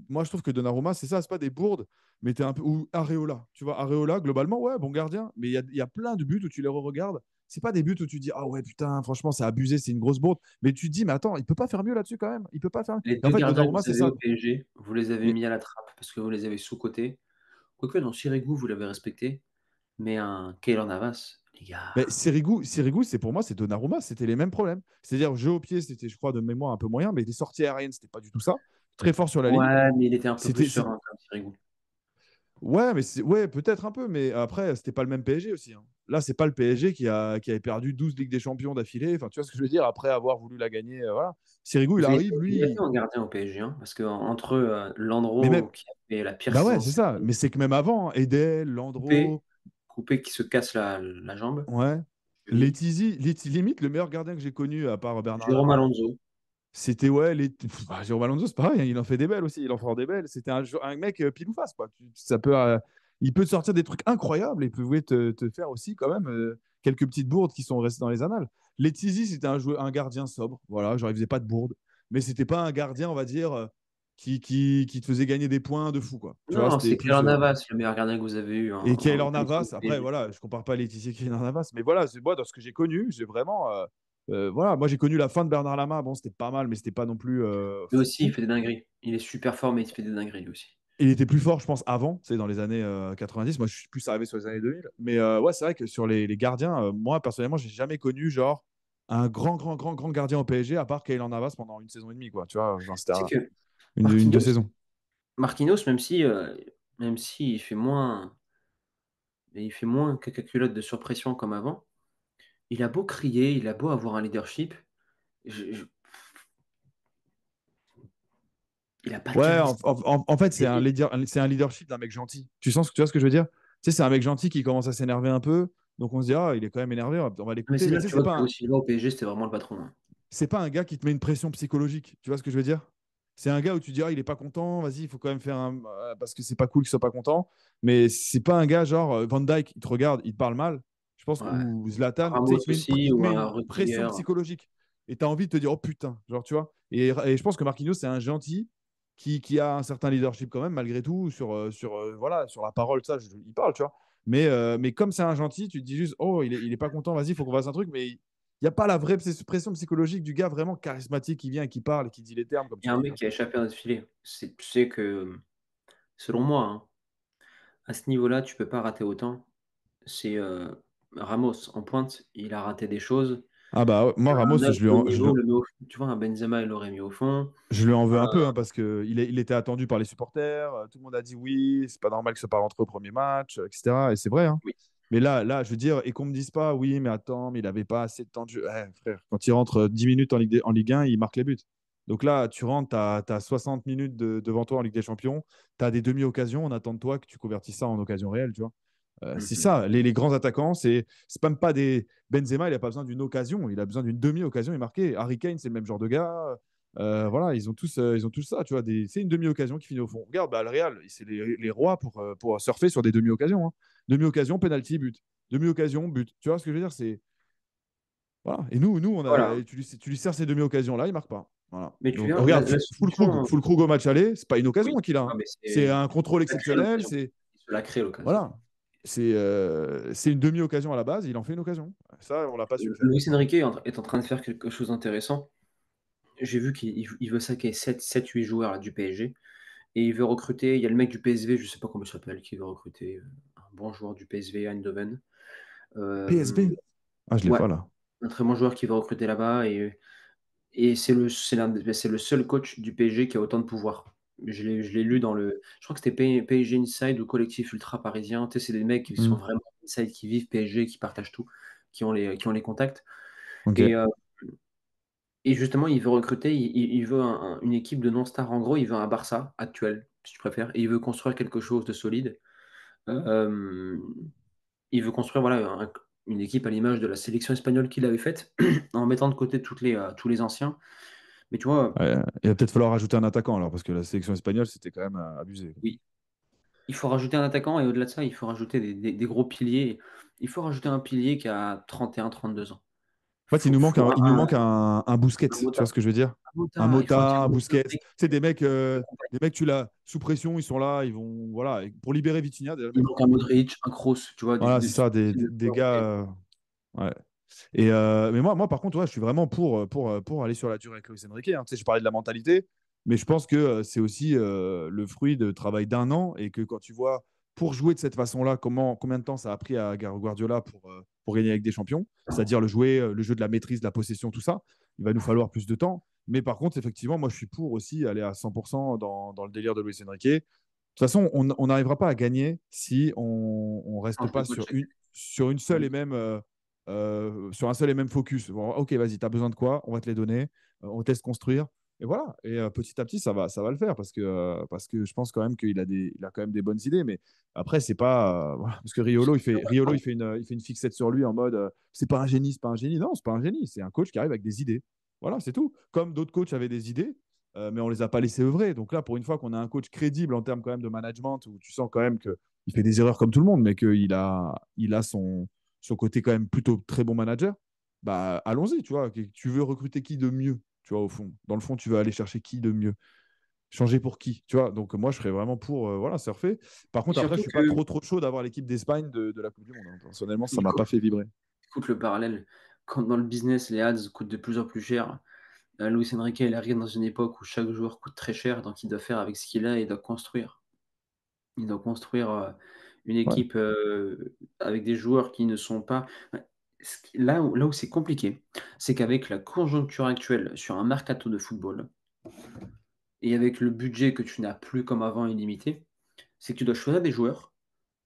moi, je trouve que Donnarumma, c'est ça, c'est pas des bourdes, mais t'es un peu. Ou Areola. Tu vois, Areola, globalement, ouais, bon gardien. Mais il y a plein de buts où tu les re-regardes. C'est pas des buts où tu dis, ah ouais, putain, franchement, c'est abusé, c'est une grosse bourde. Mais tu te dis, mais attends, il peut pas faire mieux là-dessus quand même. Il peut pas faire mieux. les Et en 2 fait, gardiens que Donnarumma, vous c'est avez ça. au PSG, vous les avez Mais, mis à la trappe parce que vous les avez sous-cotés. Quoique dans Sirigu, vous l'avez respecté, mais un Keylor Navas, les gars. Sirigu, c'est pour moi, c'est Donnarumma, c'était les mêmes problèmes. C'est-à-dire, jeu au pied, c'était, je crois, de mémoire un peu moyen, mais les sorties aériennes, c'était pas du tout ça. Très fort sur la ligne. Ouais, mais il était un peu plus C'était, c'est- serein comme Sirigu. ouais, ouais, peut-être un peu, mais après, c'était pas le même PSG aussi, hein. Là, c'est pas le PSG qui avait perdu 12 Ligues des Champions d'affilée. Enfin, tu vois ce que je veux dire, après avoir voulu la gagner. Voilà. Sirigu, il Vous avez été arrive, gâtés lui. en gardien au PSG, hein, parce qu'entre Mais même, Landreau qui a fait la pire bah saison ouais, de c'est sa ça. vie, Mais c'est que même avant, hein, Edel, Coupé, Landreau, Coupé qui se casse la jambe, ouais. cheville, Limite, le meilleur gardien que j'ai connu, à part Bernard Jérôme Lama. Alonso. C'était, ouais, Jérôme Alonso, c'est pareil, hein, il en fait des belles aussi, il en fait des belles. C'était un mec pile ou face, quoi. Il peut te sortir des trucs incroyables et il pouvait te faire aussi, quand même, quelques petites bourdes qui sont restées dans les annales. Letizy, c'était un gardien sobre, voilà, genre il faisait pas de bourdes, mais c'était pas un gardien, on va dire, qui te faisait gagner des points de fou, quoi. Tu vois, Non, c'était c'est plus. Keylor Navas, le meilleur gardien que vous avez eu Et en Keylor termes Navas, de après, PSG. voilà, je compare pas Laetitia et Keylor Navas, mais voilà, moi, dans ce que j'ai connu, j'ai vraiment. Voilà, moi, j'ai connu la fin de Bernard Lama. Bon, c'était pas mal, mais c'était pas non plus Lui aussi, il fou. fait des dingueries. Il est super fort, mais il fait des dingueries, lui aussi. Il était plus fort, je pense, avant, c'est dans les années 90. Moi, je suis plus arrivé sur les années 2000. Mais ouais, c'est vrai que sur les gardiens, moi, personnellement, j'ai jamais connu, genre, un grand gardien au PSG, à part Keylor Navas pendant une saison et demie, quoi. Tu vois, genre, c'était Tu sais que une deux Marquinhos, saisons. Marquinhos, même si il fait moins cacaculotte de surpression comme avant, il a beau crier, il a beau avoir un leadership, je- je- il a pas le Ouais, charisme. en fait, Et c'est un leadership d'un mec gentil. Tu vois ce que je veux dire? Tu sais, c'est un mec gentil qui commence à s'énerver un peu. Donc on se dit, ah, il est quand même énervé, on va mais l'écouter. c'est Mais là tu que sais, tu vois que Thiago Silva au PSG, c'était vraiment le patron, hein. c'est pas un gars qui te met une pression psychologique. Tu vois ce que je veux dire? C'est un gars où tu dis, ah, il est pas content, vas-y, il faut quand même faire un. Parce que c'est pas cool qu'il soit pas content. Mais c'est pas un gars genre Van Dyke, il te regarde, il te parle mal. Je pense que, Ouais. ou Zlatan, tu sais, Ramos aussi, il te ou met un une pression Rudiger. psychologique. Et tu as envie de te dire, oh putain, genre, tu vois. Et je pense que Marquinhos, c'est un gentil qui a un certain leadership quand même, malgré tout, voilà, sur la parole, ça, il parle, tu vois. Mais comme c'est un gentil, tu te dis juste, oh, il est pas content, vas-y, il faut qu'on fasse un truc. Mais il n'y a pas la vraie pression psychologique du gars vraiment charismatique qui vient et qui parle et qui dit les termes, comme Il y tu a un dis, mec hein. qui a échappé à notre filet. Tu sais que, selon moi, hein, à ce niveau-là, tu peux pas rater autant. C'est Ramos en pointe, il a raté des choses. Ah bah ouais, moi, Ramos, Un autre haut niveau, tu vois, un Benzema, il l'aurait mis au fond. je lui en veux un peu hein, parce qu'il était attendu par les supporters. Tout le monde a dit oui, c'est pas normal que ça part entre au premier match, etc. Et c'est vrai, hein. Oui, Mais là, je veux dire, et qu'on me dise pas, oui, mais attends, mais il avait pas assez de temps de jeu. Eh, frère, quand il rentre 10 minutes en Ligue 1, il marque les buts. Donc là, tu rentres, tu as 60 minutes devant toi en Ligue des Champions, tu as des demi-occasions, on attend de toi que tu convertisses ça en occasion réelle, tu vois. C'est mhm. ça, les grands attaquants, c'est même pas des. Benzema, il n'a pas besoin d'une occasion, il a besoin d'une demi-occasion, il est marqué. Harry Kane, c'est le même genre de gars. Voilà, ils ont tous ça, tu vois. C'est une demi-occasion qui finit au fond. Regarde, bah, le Real, c'est les rois pour surfer sur des demi-occasions, hein. Demi-occasion, penalty, but. Demi-occasion, but. Tu vois ce que je veux dire? C'est voilà. Et nous, Voilà. tu lui sers ces demi-occasions-là, il marque pas. Voilà. Mais tu Donc vois, regarde, la solution, Full Krug au match aller, c'est pas une occasion oui. qu'il a, Ah, hein. mais C'est un contrôle il a créé exceptionnel. l'occasion. Il se l'a créé l'occasion. Voilà. C'est une demi-occasion à la base, il en fait une occasion. Ça, on l'a pas su le faire. Luis Enrique est en train de faire quelque chose d'intéressant. J'ai vu qu'il veut saquer 7-8 joueurs là, du PSG. Et il veut recruter. Il y a le mec du PSV, je sais pas comment il s'appelle, qui veut recruter un bon joueur du PSV, Eindhoven. Euh, PSB? Ah, je l'ai ouais, pas là. un très bon joueur qui veut recruter là-bas. Et c'est le seul coach du PSG qui a autant de pouvoir. Je l'ai lu dans le. Je crois que c'était PSG Inside ou Collectif Ultra Parisien. Tu sais, c'est des mecs qui sont Hmm. vraiment inside, qui vivent PSG, qui partagent tout, qui ont les contacts. Ok. Et, et justement, il veut recruter, il veut une équipe de non-stars. En gros, il veut un Barça actuel, si tu préfères. Et il veut construire quelque chose de solide. Euh, il veut construire voilà, une équipe à l'image de la sélection espagnole qu'il avait faite, en mettant de côté tous les anciens. Mais tu vois, Ouais, il va peut-être falloir rajouter un attaquant alors, parce que la sélection espagnole, c'était quand même abusé. oui, il faut rajouter un attaquant et au-delà de ça, il faut rajouter des gros piliers. Il faut rajouter un pilier qui a 31, 32 ans. En fait, Faut, faut il nous manque un Bousquet, un tu vois motard. ce que je veux dire? Un Un motard. Il faut un Mota, un Thiago Bousquet. Tu Silva sais, qui l'accompagne. tu l'as sous pression, ils sont là, ils vont. Voilà. Et pour libérer Vitinha, déjà, Il mettre manque un Modric, un Kroos, tu vois, voilà, c'est ça, ce type de des joueurs gars. européens. Ouais. Mais moi, par contre, ouais, je suis vraiment pour aller sur la durée avec Luis Enrique, hein. Tu sais, je parlais de la mentalité, mais je pense que c'est aussi le fruit de travail d'un an et que quand tu vois, pour jouer de cette façon-là, combien de temps ça a pris à Guardiola pour gagner avec des champions, c'est-à-dire le jeu de la maîtrise, de la possession, tout ça, il va nous falloir plus de temps. Mais par contre, effectivement, moi, je suis pour aussi aller à 100% dans le délire de Luis Enrique. De toute façon, on n'arrivera pas à gagner si on reste Change de pas coach. sur une seule et même sur un seul et même focus. Bon, ok, vas-y, tu as besoin de quoi? On va te les donner. On teste construire. Et voilà. Et petit à petit, ça va le faire parce que je pense quand même il a quand même des bonnes idées. Mais après, c'est pas. Voilà, parce que Riolo, il fait une fixette sur lui en mode c'est pas un génie, c'est pas un génie. Non, c'est pas un génie. C'est un coach qui arrive avec des idées. Voilà, c'est tout. Comme d'autres coachs avaient des idées, mais on les a pas laissés œuvrer. Donc là, pour une fois qu'on a un coach crédible en termes quand même de management, où tu sens quand même qu'il fait des erreurs comme tout le monde, mais il a son côté quand même plutôt très bon manager, bah allons-y, tu vois. Tu veux recruter qui de mieux, tu vois, au fond. Dans le fond, tu veux aller chercher qui de mieux. Changer pour qui, tu vois. Donc moi, je serais vraiment pour voilà, surfer. Par Et contre, après, je surtout suis pas que, trop chaud d'avoir l'équipe d'Espagne de la Coupe du Monde, hein. Personnellement, ça m'a écoute, pas fait vibrer. écoute le parallèle. Quand dans le business, les ads coûtent de plus en plus cher, Luis Enrique, il arrive dans une époque où chaque joueur coûte très cher, donc il doit faire avec ce qu'il a et il doit construire. Il doit construire une Ouais, équipe avec des joueurs qui ne sont pas. Là où c'est compliqué, c'est qu'avec la conjoncture actuelle sur un mercato de football et avec le budget que tu n'as plus comme avant illimité, c'est que tu dois choisir des joueurs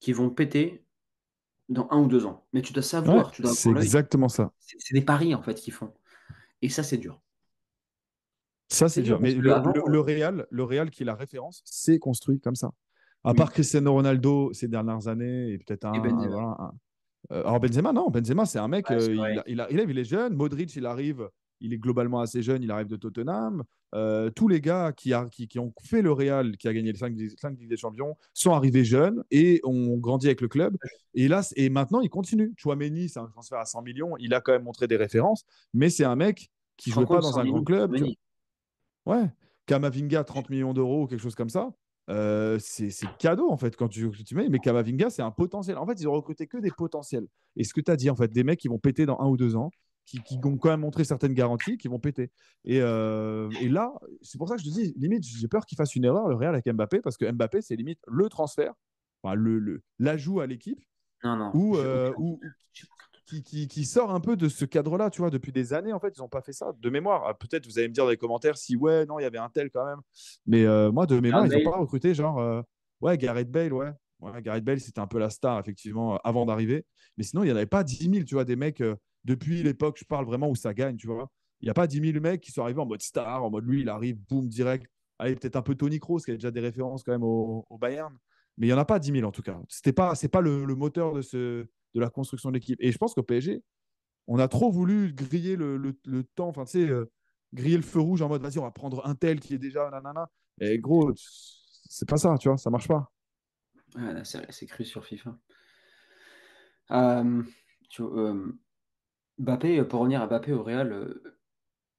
qui vont péter dans 1 ou 2 ans. Mais tu dois ouais, savoir, tu dois c'est avoir l'œil. exactement ça. C'est des paris en fait qu'ils font. Et ça, c'est dur. Ça, C'est c'est dur dur. Mais parce qu'avant, Le Real qui est la référence, c'est construit comme ça. À part oui, Cristiano Ronaldo ces dernières années, et peut-être et Benzema. voilà, alors Benzema, non, Benzema, c'est un mec, Ouais, c'est vrai. il est jeune. Modric, il arrive, il est globalement assez jeune, il arrive de Tottenham. Tous les gars qui ont fait le Real, qui a gagné les 5 Ligues des Champions, sont arrivés jeunes et ont grandi avec le club. Et là, et maintenant, il continue. Chouameni, c'est un transfert à 100 millions. Il a quand même montré des références, mais c'est un mec Tu qui te rends jouait pas compte, dans 100 un grand millions pour club. Tu vois. Tchouaméni. Ouais. Kamavinga, 30 millions d'euros ou quelque chose comme ça. C'est cadeau en fait quand tu mets, mais Kamavinga c'est un potentiel. En fait, ils ont recruté que des potentiels. Et ce que tu as dit en fait, des mecs qui vont péter dans 1 ou 2 ans, qui ont quand même montré certaines garanties, qui vont péter. Et là, c'est pour ça que je te dis, limite, j'ai peur qu'ils fassent une erreur le Real avec Mbappé parce que Mbappé c'est limite le transfert, enfin, l'ajout à l'équipe Non, non. ou, J'ai aucun. qui sort un peu de ce cadre-là, tu vois, depuis des années, en fait, ils n'ont pas fait ça, de mémoire. Ah, peut-être, vous allez me dire dans les commentaires si, ouais, non, il y avait un tel quand même. Mais moi, de mémoire, Gareth ils n'ont Bale, pas recruté, genre, ouais, Gareth Bale, ouais. Ouais, Gareth Bale, c'était un peu la star, effectivement, avant d'arriver. Mais sinon, il n'y en avait pas 10 000, tu vois, des mecs, depuis l'époque, je parle vraiment où ça gagne, tu vois. Il n'y a pas 10 000 mecs qui sont arrivés en mode star, en mode lui, il arrive, boum, direct. Allez, peut-être un peu Tony Kroos, qui a déjà des références quand même au Bayern. Mais il n'y en a pas 10 000 en tout cas. C'est pas le moteur de la construction de l'équipe. Et je pense qu'au PSG, on a trop voulu griller le temps, enfin, tu sais, griller le feu rouge en mode, vas-y, on va prendre un tel qui est déjà nanana. Et gros, c'est pas ça, tu vois, ça marche pas. ah, là, c'est cru sur FIFA. Euh, Mbappé, pour revenir à Mbappé au Real,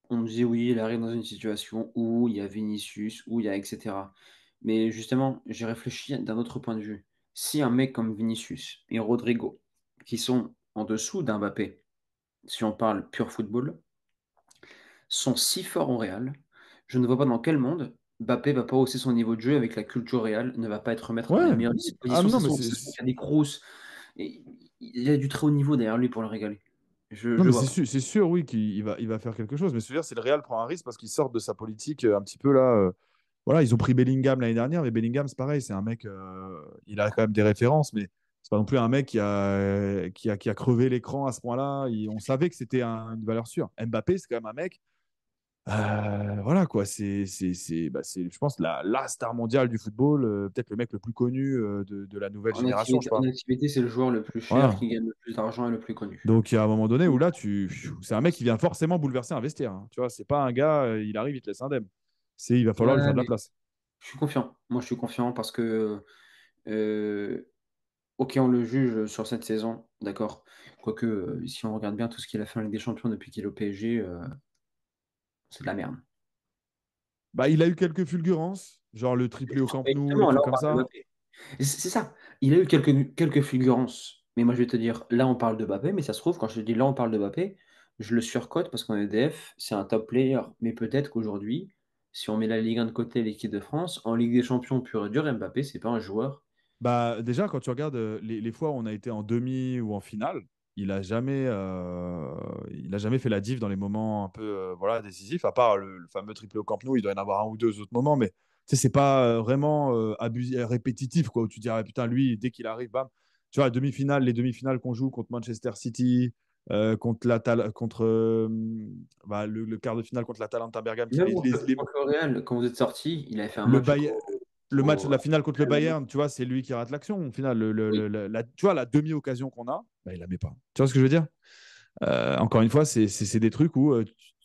on me dit oui, il arrive dans une situation où il y a Vinicius, où il y a etc. Mais justement, j'ai réfléchi d'un autre point de vue. Si un mec comme Vinicius et Rodrigo, qui sont en dessous d'Mbappé, si on parle pur football, sont si forts au Real, je ne vois pas dans quel monde Mbappé va pas hausser son niveau de jeu avec la culture Real, ne va pas être remettre dans les Ouais. meilleures Ah dispositions. non, Ça mais se trouve qu'il y a des grosses. Et il y a du très haut niveau derrière lui pour le régaler. Je non, le mais vois pas. c'est sûr, oui, il va faire quelque chose. Mais c'est-à-dire, c'est le Real prend un risque parce qu'ils sortent de sa politique un petit peu là. Voilà, ils ont pris Bellingham l'année dernière, mais Bellingham, c'est pareil, c'est un mec, il a quand même des références, mais c'est pas non plus un mec qui a crevé l'écran à ce point-là. On savait que c'était une valeur sûre. Mbappé, c'est quand même un mec. Voilà quoi, je pense, la star mondiale du football, peut-être le mec le plus connu de la nouvelle génération, je sais En pas. activité, c'est le joueur le plus cher, Voilà. qui gagne le plus d'argent et le plus connu. Donc il y a un moment donné où là, c'est un mec qui vient forcément bouleverser un vestiaire, hein. Tu vois, c'est pas un gars, il arrive, il te laisse indemne. Il va falloir lui faire Ouais, de la mais place. je suis confiant. Moi, je suis confiant parce que, ok, on le juge sur cette saison, d'accord. Quoique, si on regarde bien tout ce qu'il a fait en Ligue des Champions depuis qu'il est au PSG, c'est de la merde. Bah, il a eu quelques fulgurances, genre le triplé au Camp Nou, les Exactement, là, trucs on comme parle de ça. Mbappé. C'est ça. Il a eu quelques fulgurances. Mais moi, je vais te dire, là, on parle de Mbappé, mais ça se trouve, quand je te dis là, on parle de Mbappé, je le surcote parce qu'en EDF, c'est un top player. Mais peut-être qu'aujourd'hui, si on met la Ligue 1 de côté, l'équipe de France, en Ligue des Champions pur et dur, Mbappé, c'est pas un joueur. Bah, déjà, quand tu regardes les fois où on a été en demi ou en finale, il a jamais fait la diff dans les moments un peu voilà, décisifs, à part le fameux triplé au Camp Nou, il doit y en avoir un ou deux autres moments, mais tu sais, c'est pas vraiment répétitif, quoi, où tu dirais, putain, lui, dès qu'il arrive, bam. Tu vois, les demi-finales qu'on joue contre Manchester City, contre le quart de finale contre l'Atalanta Bergame, Même contre le Real, quand vous êtes sorti, il avait fait un le, match Bay- la finale contre le Real Madrid. Bayern, tu vois, c'est lui qui rate l'action. Au final, Oui. tu vois, la demi-occasion qu'on a, bah, il la met pas. Tu vois ce que je veux dire? Encore une fois, c'est des trucs où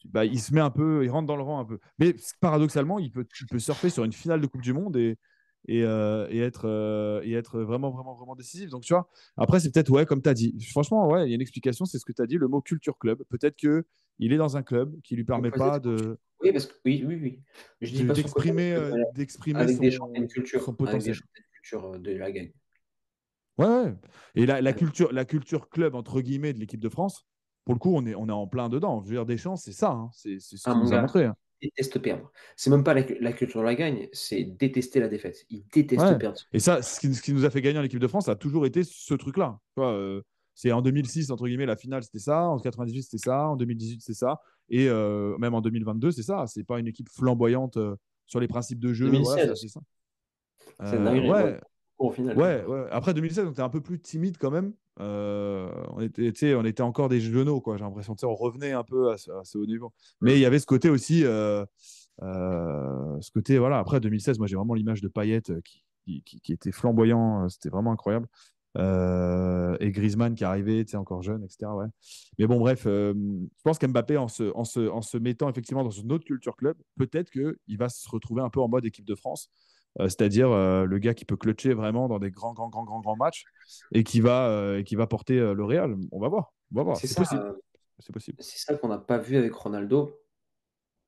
bah, il se met un peu, il rentre dans le rang un peu. Mais paradoxalement, il peut surfer sur une finale de Coupe du Monde et être vraiment, vraiment, vraiment décisif. Donc, tu vois, après, c'est peut-être, ouais, comme tu as dit. Franchement, ouais, il y a une explication, c'est ce que tu as dit, le mot culture club. Peut-être que il est dans un club qui lui Ou permet pas peut-être oui, parce que oui, oui, oui. Je dis pas son côté, d'exprimer avec des champions de son culture, avec des potentiel. champions de culture de la gagne. Ouais, ouais. Et Avec- la culture club, entre guillemets, de l'équipe de France, pour le coup, on est en plein dedans. Je veux dire, Deschamps, c'est ça, hein. C'est ce Ah, qu'il mon nous a gars, montré, hein. il déteste perdre. C'est même pas la culture de la gagne, c'est détester la défaite. Il déteste Ouais. perdre. Et ça, ce qui nous a fait gagner en équipe de France, ça a toujours été ce truc-là. Tu vois, c'est en 2006, entre guillemets, la finale, c'était ça. En 98, c'était ça. En 2018, c'est ça. Et même en 2022, c'est ça. C'est pas une équipe flamboyante sur les principes de jeu. Voilà, c'est 2016 assez aussi. ça. C'est une dinguerie, moi, Ouais, au final, quand ouais, même. ouais. Après 2016, on était un peu plus timide quand même. On était encore des genoux, quoi. J'ai l'impression, tu sais, on revenait un peu à ce haut niveau. Mais il y Hmm. avait ce côté aussi, ce côté, voilà. Après 2016, moi, j'ai vraiment l'image de Payet qui était flamboyant. C'était vraiment incroyable. Et Griezmann qui arrivait, tu sais, encore jeune, etc. Ouais. Mais bon, bref, je pense qu'Mbappé, en se mettant effectivement dans une autre culture club, peut-être qu'il va se retrouver un peu en mode équipe de France, c'est-à-dire le gars qui peut clutcher vraiment dans des grands, grands, grands, grands, grands matchs et qui va porter le Real. On va voir. On va voir. C'est C'est ça, possible. C'est possible. c'est ça qu'on n'a pas vu avec Ronaldo,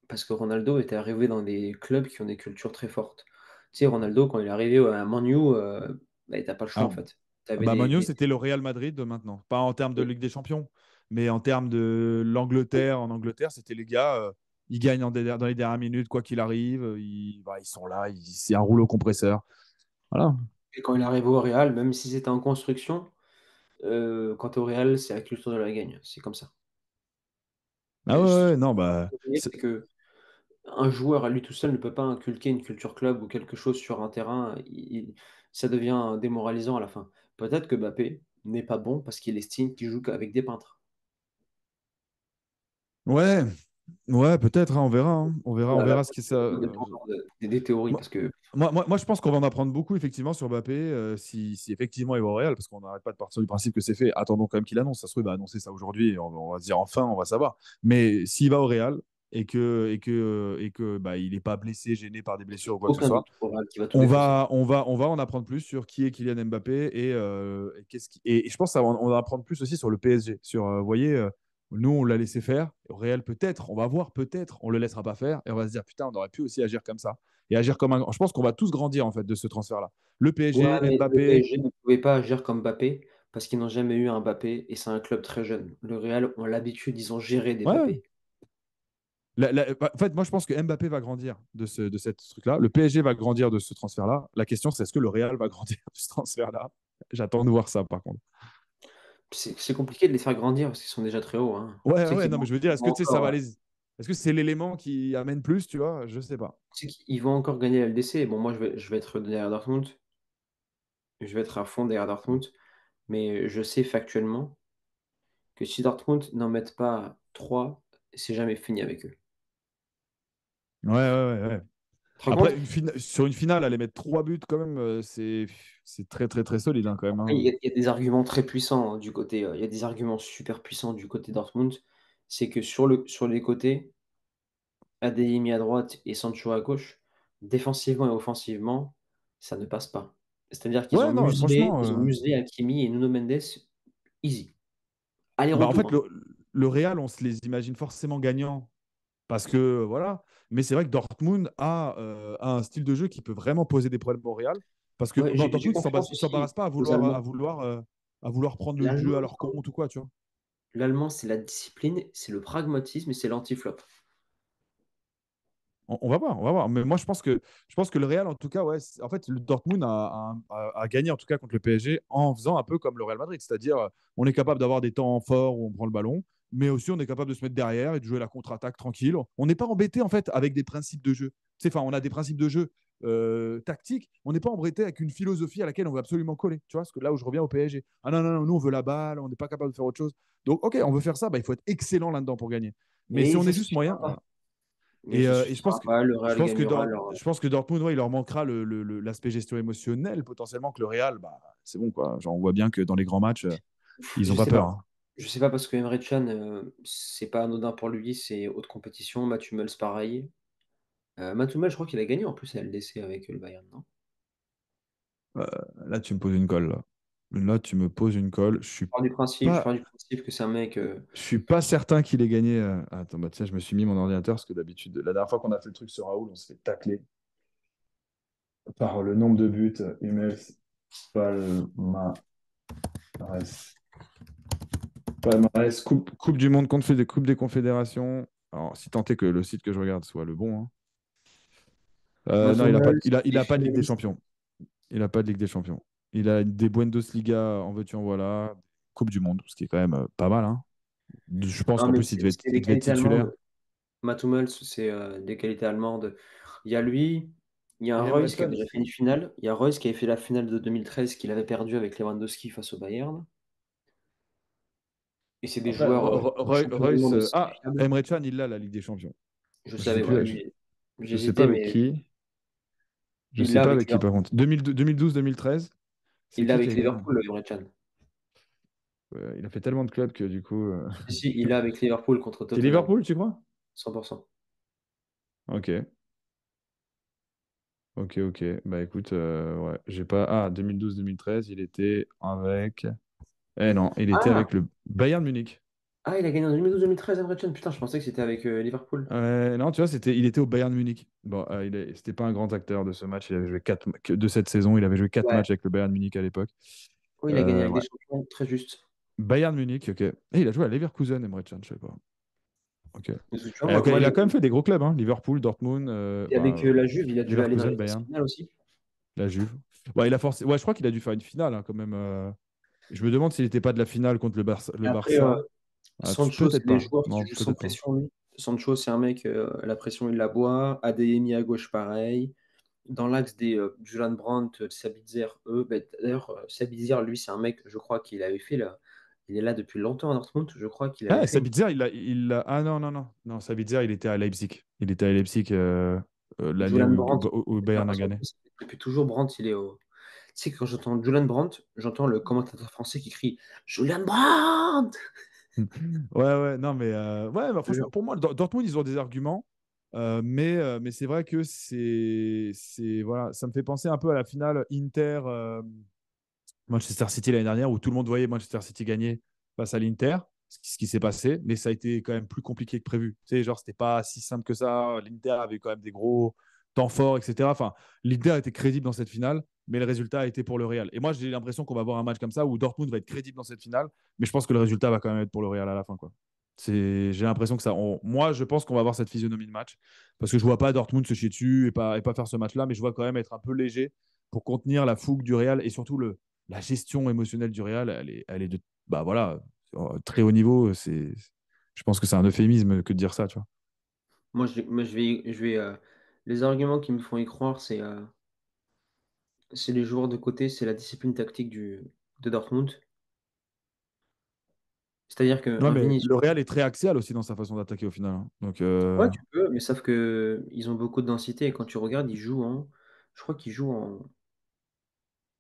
parce que Ronaldo était arrivé dans des clubs qui ont des cultures très fortes. Tu sais, Ronaldo, quand il est arrivé à Man U, bah, t'as pas le choix, Ah, en fait. Tu avais bah, Manu, c'était le Real Madrid de maintenant. Pas en termes de oui, Ligue des Champions, mais en termes de l'Angleterre. En Angleterre, c'était les gars, ils gagnent dans les dernières minutes, quoi qu'il arrive. Ils sont là, c'est un rouleau compresseur. Voilà. et quand il est arrivé au Real, même si c'était en construction, Quand tu es au Real, c'est la culture de la gagne, c'est comme ça. Ah ouais, Ce ouais, qu'il ouais, non, faut bah. retenir, c'est qu'un joueur à lui tout seul ne peut pas inculquer une culture club ou quelque chose sur un terrain, ça devient démoralisant à la fin. Peut-être que Mbappé n'est pas bon parce qu'il estime qu'il joue qu'avec des peintres. Ouais, ouais, peut-être, hein, on verra, hein. On Là, verra ce que ça. ça dépend encore des théories Moi, parce que moi, je pense qu'on va en apprendre beaucoup, effectivement, sur Mbappé, si effectivement il va au Real, parce qu'on n'arrête pas de partir du principe que c'est fait. Attendons quand même qu'il annonce. Ça se trouve, il va annoncer ça aujourd'hui, et on va se dire enfin, on va savoir. Mais s'il va au Real et que bah, il n'est pas blessé, gêné par des blessures ou quoi que ce aucun soit, doute au Real qui va tout on défoncer. va, on va, on va en apprendre plus sur qui est Kylian Mbappé et je pense qu'on va apprendre plus aussi sur le PSG. Vous voyez, nous, on l'a laissé faire. Au Real, peut-être, on va voir, peut-être, on le laissera pas faire. Et on va se dire, putain, on aurait pu aussi agir comme ça. Et agir comme un. Je pense qu'on va tous grandir, en fait, de ce transfert-là. Le Ouais, PSG, mais le Mbappé. PSG ne pouvait pas agir comme Mbappé parce qu'ils n'ont jamais eu un Mbappé et c'est un club très jeune. Le Real ont l'habitude, ils ont géré des Ouais. Mbappé. En fait, moi, je pense que Mbappé va grandir de cette truc-là. Le PSG va grandir de ce transfert-là. La question, c'est est-ce que le Real va grandir de ce transfert-là? J'attends de voir ça, par contre. C'est compliqué de les faire grandir parce qu'ils sont déjà très hauts, hein. Ouais, Tu sais ouais, qu'ils non, mais vont je veux dire, ils est-ce que vont tu sais, ça va encore, les. Est-ce que c'est l'élément qui amène plus, tu vois? Je sais pas. tu sais qu'ils vont encore gagner la LDC. Bon, moi, je vais être derrière Dortmund, je vais être à fond derrière Dortmund, mais je sais factuellement que si Dortmund n'en mettent pas 3, c'est jamais fini avec eux. Ouais, ouais, ouais, ouais. Tu te rends Après, compte? sur une finale, aller mettre 3 buts, quand même, c'est très, très, très solide, hein, quand même, Après, hein. il y a des arguments très puissants, hein, du côté, il y a des arguments super puissants du côté Dortmund. C'est que sur les côtés, Adeyemi à droite et Sancho à gauche, défensivement et offensivement, ça ne passe pas. C'est-à-dire qu'ils ont Ouais, non, muselé franchement. ils ont muselé Hakimi et Nuno Mendes, easy. Bah, en Aller-retour, fait, hein. le Real, on se les imagine forcément gagnants parce que, voilà. Mais c'est vrai que Dortmund a un style de jeu qui peut vraiment poser des problèmes au Real. Parce que Ouais, j'ai Dortmund, confiance ils aussi s'embarrassent pas aux Allemands. à vouloir prendre le jeu à L'allemand leur compte ou quoi, tu vois. l'allemand, c'est la discipline, c'est le pragmatisme et c'est l'anti-flop. On va voir, on va voir. Mais moi, je pense que le Real, en tout cas, ouais, en fait, le Dortmund a gagné, en tout cas, contre le PSG en faisant un peu comme le Real Madrid. C'est-à-dire, on est capable d'avoir des temps forts où on prend le ballon, mais aussi on est capable de se mettre derrière et de jouer la contre-attaque tranquille. On n'est pas embêté, en fait, avec des principes de jeu. Enfin, on a des principes de jeu tactiques. On n'est pas embêté avec une philosophie à laquelle on veut absolument coller. Tu vois, parce que là où je reviens au PSG, ah non, non, non, nous, on veut la balle, on n'est pas capable de faire autre chose. Donc, OK, on veut faire ça, bah, il faut être excellent là-dedans pour gagner. Mais si Mais on ça est juste suffira moyen, pas. voilà. Mais ça Et suffira pas, le Real gagnera leur je pense que Dortmund, ouais, il leur manquera l'aspect gestion émotionnelle potentiellement que le Real, bah, c'est bon quoi. Genre, on voit bien que dans les grands matchs, ils je n'ont pas sais peur, pas. hein. Je sais pas parce que Emre Can, c'est pas anodin pour lui, c'est haute compétition. Mats Hummels pareil. Mats Hummels, je crois qu'il a gagné en plus à LDC avec, le Bayern, non? Euh, Là, tu me poses une colle. Là, tu me poses une colle. Je Pas, pars du principe que c'est un mec, je suis pas certain qu'il ait gagné. Attends, bah, tiens, je me suis mis mon ordinateur parce que d'habitude, la dernière fois qu'on a fait le truc sur Raoul, on se fait tacler par le nombre de buts. Hummels, Palmarès. Palmarès, coupe du Monde, Coupe des Confédérations. Alors, si tant est que le site que je regarde soit le bon, hein. Mats Non, Hummels, il il est a pas de Ligue des finaliste. Champions. Il a pas de Ligue des Champions. Il a des Bundesliga, en veux-tu, en voilà. Coupe du Monde, ce qui est quand même pas mal, hein. Je pense Non, qu'en mais plus, c'est des il devait être qualités titulaire. allemandes. Mats Hummels, c'est, des qualités allemandes. Il y a lui, il y a un Et Reus Emre qui a Can déjà aussi. fait une finale. Il y a Reus qui avait fait la finale de 2013 qu'il avait perdu avec Lewandowski face au Bayern et c'est des Après, joueurs, champions du Reus. monde aussi Ah, fiables. Emre Can, il a la Ligue des Champions. Je Je sais savais, plus. ouais, mais Je sais pas j'hésitais, avec mais qui. Je il sais l'a pas avec avec qui, par contre. 2012-2013, c'est il l'a qui a avec gagné? Liverpool, Emre Can. Il a fait tellement de clubs que du coup. Si, si, il l'a avec Liverpool contre C'est Tottenham, Liverpool, tu crois? 100%. Ok. Ok, ok. Bah écoute, ouais, j'ai pas. Ah, 2012-2013, il était avec. Eh non, il était Ah! avec le Bayern Munich. Ah, il a gagné en 2012-2013, Emre Can. Putain, je pensais que c'était avec, Liverpool. Non, tu vois, il était au Bayern Munich. Bon, c'était pas un grand acteur de ce match. Il avait joué de cette saison. Il avait joué quatre Ouais. matchs avec le Bayern Munich à l'époque. Oui, il a gagné avec des Ouais. champions, très juste. Bayern Munich, ok. Et il a joué à Leverkusen, Emre Can, je sais pas. Ok. Parce que tu vois, moi, Il a quand même fait des gros clubs, hein. Liverpool, Dortmund, et avec, la Juve, il a dû aller dans Leverkusen, les phases Bayern, finales aussi. la Juve. Ouais, il a forcé. Ouais, je crois qu'il a dû faire une finale, hein, quand même. Je me demande s'il n'était pas de la finale contre le Et après, Barça. Ah, Sancho, c'est peut-être des pas. joueurs qui Non, jouent sans peut-être pas. pression, lui. Sancho, c'est un mec, la pression, il la boit. Adeyemi à gauche, pareil. Dans l'axe des Julian Brandt, Sabitzer, eux, bah, d'ailleurs, Sabitzer, lui, c'est un mec, je crois qu'il avait fait là. Il est là depuis longtemps à Dortmund. Je crois qu'il avait Ah, fait une. Sabitzer, Ah non, non, non. Non, Sabitzer, il était à Leipzig. Il était à Leipzig l'année Julian où, Brandt, où j'ai Bayern a l'impression gagné. que depuis toujours, Brandt, il est au. Tu sais, que quand j'entends Julian Brandt, j'entends le commentateur français qui crie Julian Brandt! Ouais, ouais, non, ouais, Je te franchement, jure. pour moi, Dortmund, ils ont des arguments. Mais c'est vrai que voilà, ça me fait penser un peu à la finale Inter Manchester City l'année dernière où tout le monde voyait Manchester City gagner face à l'Inter, ce qui s'est passé, mais ça a été quand même plus compliqué que prévu. Tu sais, genre, c'était pas si simple que ça. L'Inter avait quand même des gros temps forts, etc. Enfin, l'Inter était crédible dans cette finale, mais le résultat a été pour le Real. Et moi, j'ai l'impression qu'on va avoir un match comme ça où Dortmund va être crédible dans cette finale, mais je pense que le résultat va quand même être pour le Real à la fin, quoi. J'ai l'impression que moi, je pense qu'on va avoir cette physionomie de match parce que je vois pas Dortmund se chier dessus et pas faire ce match-là, mais je vois quand même être un peu léger pour contenir la fougue du Real et surtout la gestion émotionnelle du Real, elle est de bah voilà, très haut niveau. Je pense que c'est un euphémisme que de dire ça, tu vois. Les arguments qui me font y croire, c'est les joueurs de côté, c'est la discipline tactique de Dortmund. C'est-à-dire Ouais, qu'un mais Vinicius, le Real est très axial aussi dans sa façon d'attaquer au final, hein. Donc, ouais, tu peux, mais sauf que ils ont beaucoup de densité et quand tu regardes, je crois qu'ils jouent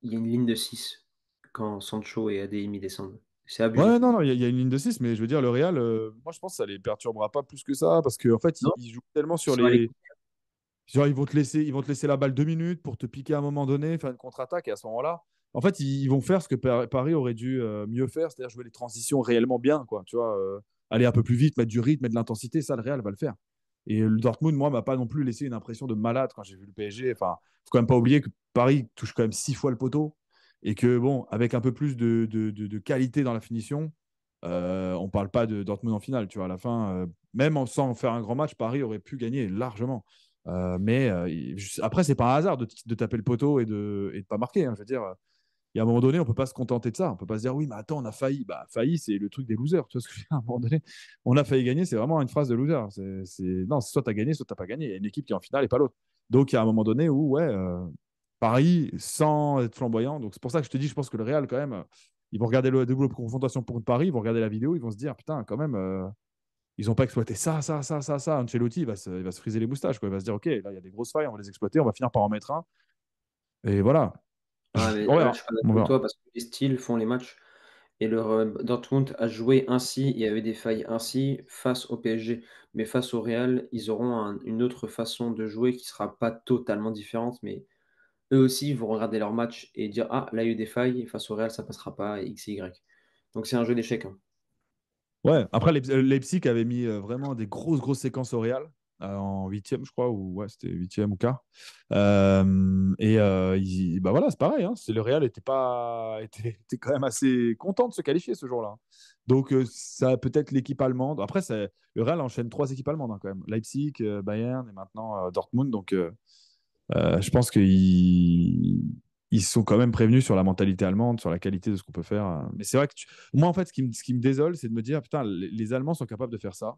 il y a une ligne de 6 quand Sancho et ADM descendent. C'est ouais, abusé. non, non, il y a une ligne de 6 mais je veux dire, le Real, moi, je pense que ça les perturbera pas plus que ça parce qu'en fait, Non? ils jouent tellement Ils sur sont à les. l'écoute. Genre, ils vont te laisser la balle 2 minutes pour te piquer à un moment donné, faire une contre-attaque, et à ce moment-là, en fait, ils vont faire ce que Paris aurait dû mieux faire, c'est-à-dire jouer les transitions réellement bien, quoi. Tu vois, aller un peu plus vite, mettre du rythme et de l'intensité, ça, le Real va le faire. Et le Dortmund, moi, m'a pas non plus laissé une impression de malade quand j'ai vu le PSG. Enfin, faut quand même pas oublier que Paris touche quand même 6 fois le poteau et que, bon, avec un peu plus de qualité dans la finition, on parle pas de Dortmund en finale, tu vois. À la fin, sans faire un grand match, Paris aurait pu gagner largement. Après, c'est pas un hasard de taper le poteau et de pas marquer, hein. Je veux dire, il y a un moment donné, on peut pas se contenter de ça. On peut pas se dire, oui, mais attends, on a failli. Bah, failli, c'est le truc des losers. Tu vois ce que je veux dire. À un moment donné, on a failli gagner, c'est vraiment une phrase de loser. Non, c'est soit tu as gagné, soit tu n'as pas gagné. Il y a une équipe qui est en finale et pas l'autre. Donc, il y a un moment donné où, ouais, Paris, sans être flamboyant. Donc, c'est pour ça que je te dis, je pense que le Real, quand même, ils vont regarder le double confrontation pour Paris, ils vont regarder la vidéo, ils vont se dire, putain, quand même, ils n'ont pas exploité ça, ça, ça, ça, ça. Ancelotti, il va se friser les moustaches, quoi. Il va se dire, OK, là, il y a des grosses failles, on va les exploiter, on va finir par en mettre un. Et voilà. Ah, mais On là, je verra. suis pas On d'accord avec verra. toi parce que les styles font les matchs. Et Dortmund a joué ainsi, il y avait des failles ainsi face au PSG. Mais face au Real, ils auront une autre façon de jouer qui sera pas totalement différente. Mais eux aussi vont regarder leur match et dire ah, là, il y a eu des failles, et face au Real, ça passera pas, X et Y. Donc c'est un jeu d'échecs, hein. Ouais, après, Leipzig avait mis vraiment des grosses, grosses séquences au Real, en huitième, je crois, ou ouais, c'était huitième ou quart. Bah voilà, c'est pareil, hein, le Real était quand même assez content de se qualifier ce jour-là. Donc, ça peut-être l'équipe allemande. Après, le Real enchaîne 3 équipes allemandes, hein, quand même. Leipzig, Bayern et maintenant Dortmund. Donc, je pense qu'ils sont quand même prévenus sur la mentalité allemande, sur la qualité de ce qu'on peut faire. Mais c'est vrai que moi, en fait, ce qui me désole, c'est de me dire, putain, les Allemands sont capables de faire ça,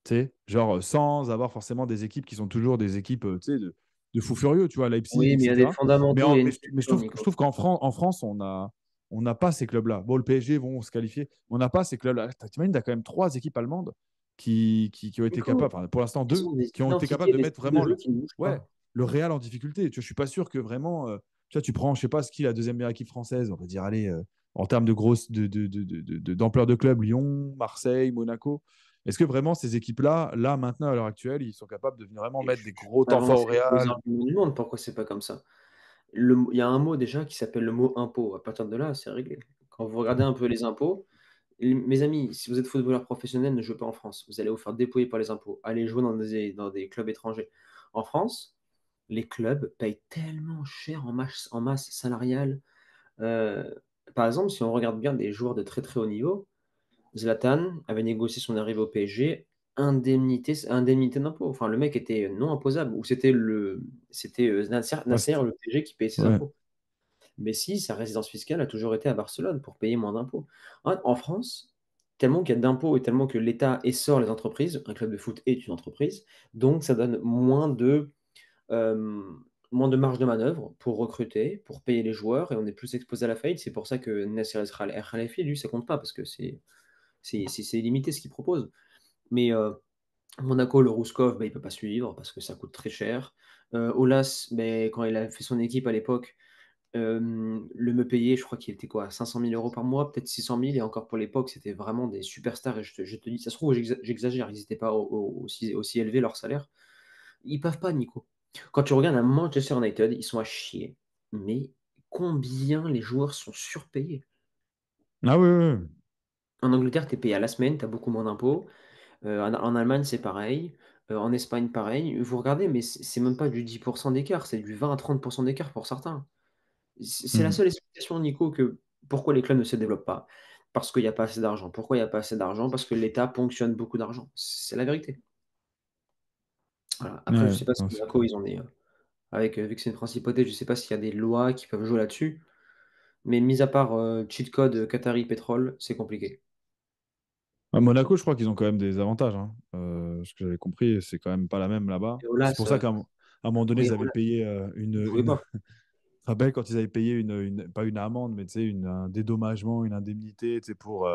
tu sais, genre sans avoir forcément des équipes qui sont toujours des équipes, tu sais, de fous furieux, tu vois, Leipzig, Oui, mais il y a des etc. Mais, fondamentaux, il y a une mais culture, je Nico. trouve en France, on n'a pas ces clubs-là. Bon, le PSG vont se qualifier, mais on n'a pas ces clubs-là. T'imagines, t'as quand même 3 équipes allemandes qui ont été capables, Nico, enfin, pour l'instant ils deux, ont des qui ont été capables identités, de des mettre styles de vraiment jeu qui ne bougent ouais, pas. le Real en difficulté. Tu vois, je suis pas sûr que vraiment, tu vois, tu prends, je sais pas, ce qui est la deuxième meilleure équipe française, on va dire, allez, en termes de grosse, d'ampleur de club, Lyon, Marseille, Monaco. Est-ce que vraiment ces équipes-là, là, maintenant, à l'heure actuelle, ils sont capables de vraiment Et mettre des gros pas temps forts au avancer tous les Real? arguments du monde, pourquoi c'est pas comme ça? Il y a un mot déjà qui s'appelle le mot impôt. À partir de là, c'est réglé. Quand vous regardez un peu les impôts, mes amis, si vous êtes footballeur professionnel, ne jouez pas en France. Vous allez vous faire dépouiller par les impôts. Allez jouer dans des clubs étrangers. En France, les clubs payent tellement cher en masse salariale. Euh, Par exemple, si on regarde bien des joueurs de très très haut niveau, Zlatan avait négocié son arrivée au PSG, indemnité d'impôt. Enfin, le mec était non imposable. Ou c'était Ouais, Nasser, le PSG, qui payait ses ouais. impôts. Messi, sa résidence fiscale a toujours été à Barcelone pour payer moins d'impôts. En France, tellement qu'il y a d'impôts et tellement que l'État essore les entreprises, un club de foot est une entreprise, donc ça donne moins de marge de manœuvre pour recruter, pour payer les joueurs et on est plus exposé à la faillite. C'est pour ça que Nasser El Khelaifi, lui, ça compte pas parce que c'est illimité ce qu'il propose. Mais Monaco, le Rouskov, bah, il peut pas suivre parce que ça coûte très cher. Aulas, beh, quand il a fait son équipe à l'époque, le me payer, je crois qu'il était quoi? 500 000 € par mois, peut-être 600 000 et encore pour l'époque, c'était vraiment des superstars et je te dis, ça se trouve, j'exagère, ils étaient pas aussi élevés leur salaire. Ils peuvent pas, Nico. Quand tu regardes un Manchester United, ils sont à chier. Mais combien les joueurs sont surpayés? Ah oui, oui, oui. En Angleterre, tu es payé à la semaine, tu as beaucoup moins d'impôts. En Allemagne, c'est pareil. En Espagne, pareil. Vous regardez, mais c'est même pas du 10% d'écart, c'est du 20 à 30% d'écart pour certains. C'est la Mhm. seule explication, Nico, que pourquoi les clubs ne se développent pas. Parce qu'il n'y a pas assez d'argent. Pourquoi il n'y a pas assez d'argent? Parce que l'État ponctionne beaucoup d'argent. C'est la vérité. Voilà. Après, je Ouais, sais pas si non, Monaco, ils ont des. Vu que c'est une principauté, je sais pas s'il y a des lois qui peuvent jouer là-dessus. Mais mis à part cheat code Qatari pétrole, c'est compliqué. à Monaco, je crois qu'ils ont quand même des avantages, hein. Ce que j'avais compris, c'est quand même pas la même là-bas. Et C'est Olas, pour ça qu'à un moment donné, oui, ils avaient Olas, payé ils jouaient pas. te rappelles quand ils avaient payé pas une amende, mais tu sais, un dédommagement, une indemnité, tu sais, pour.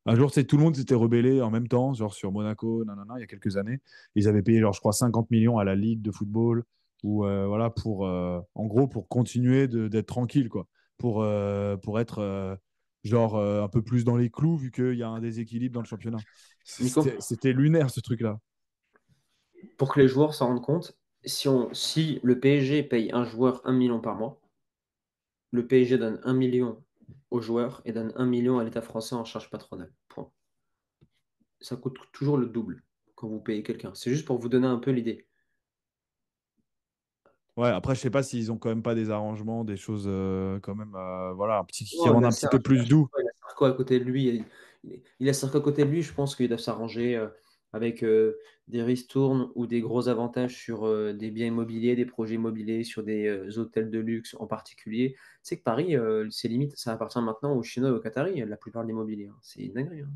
Un jour, tu sais, tout le monde s'était rebellé en même temps, genre sur Monaco, nanana, il y a quelques années. Ils avaient payé, genre, je crois, 50 millions à la Ligue de football, ou voilà, en gros, pour continuer d'être tranquille, quoi. Pour être, un peu plus dans les clous, vu qu'il y a un déséquilibre dans le championnat. Nico, C'était lunaire, ce truc-là. pour que les joueurs s'en rendent compte, si le PSG paye un joueur 1 million par mois, le PSG donne 1 million aux joueurs et donne 1 million à l'État français en charge patronale. Point. Ça coûte toujours le double quand vous payez quelqu'un. C'est juste pour vous donner un peu l'idée. Ouais, après, je sais pas s'ils ont quand même pas des arrangements, des choses quand même, voilà, qui Non, rendent un petit peu plus doux. il a Sarko à côté de lui. Il a Sarko à côté de lui. Je pense qu'il doit s'arranger avec des ristournes ou des gros avantages sur des biens immobiliers, des projets immobiliers, sur des hôtels de luxe en particulier. C'est que Paris, c'est limite, ça appartient maintenant aux Chinois et aux Qataris, la plupart de l'immobilier, hein. C'est une dinguerie, hein.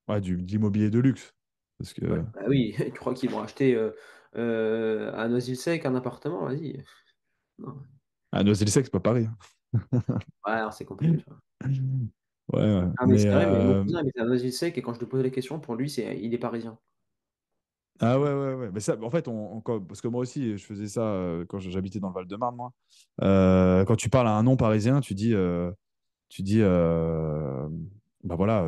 Ouais, de l'immobilier de luxe. Parce Ouais, que bah oui, tu crois qu'ils vont acheter à Noisy-le-Sec un appartement? Vas-y. Non. à Noisy-le-Sec, c'est pas Paris, Ouais, alors c'est compliqué, tu vois. hein. Ouais, ouais. Ah, mais Mais c'est vrai, mais mon cousin habite à Noisy-le-Sec et quand je lui pose la question, pour lui, il est parisien. ah ouais, ouais, ouais. Mais ça, en fait, parce que moi aussi, je faisais ça quand j'habitais dans le Val-de-Marne, moi. Quand tu parles à un non-parisien, tu dis, bah voilà,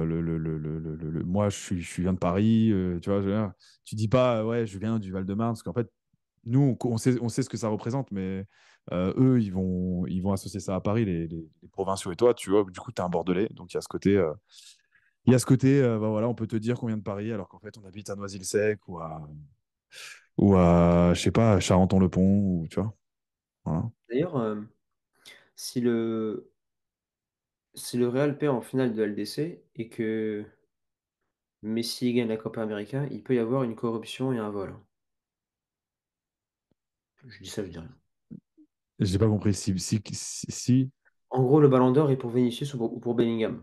moi, je viens de Paris, tu vois, tu dis pas, ouais, je viens du Val-de-Marne, parce qu'en fait, nous, on sait ce que ça représente, mais eux, ils vont associer ça à Paris, les provinciaux. Et toi, tu vois, du coup, tu es un Bordelais, donc il y a ce côté, bah voilà, on peut te dire qu'on vient de Paris, alors qu'en fait, on habite à Noisy-le-Sec ou à, je sais pas, à Charenton-le-Pont, ou tu vois, voilà. D'ailleurs, si le, si le Real perd en finale de LDC et que Messi gagne la Copa América, il peut y avoir une corruption et un vol. Je dis ça, je dis rien. J'ai pas compris si, En gros, le Ballon d'Or est pour Vinicius ou pour Bellingham.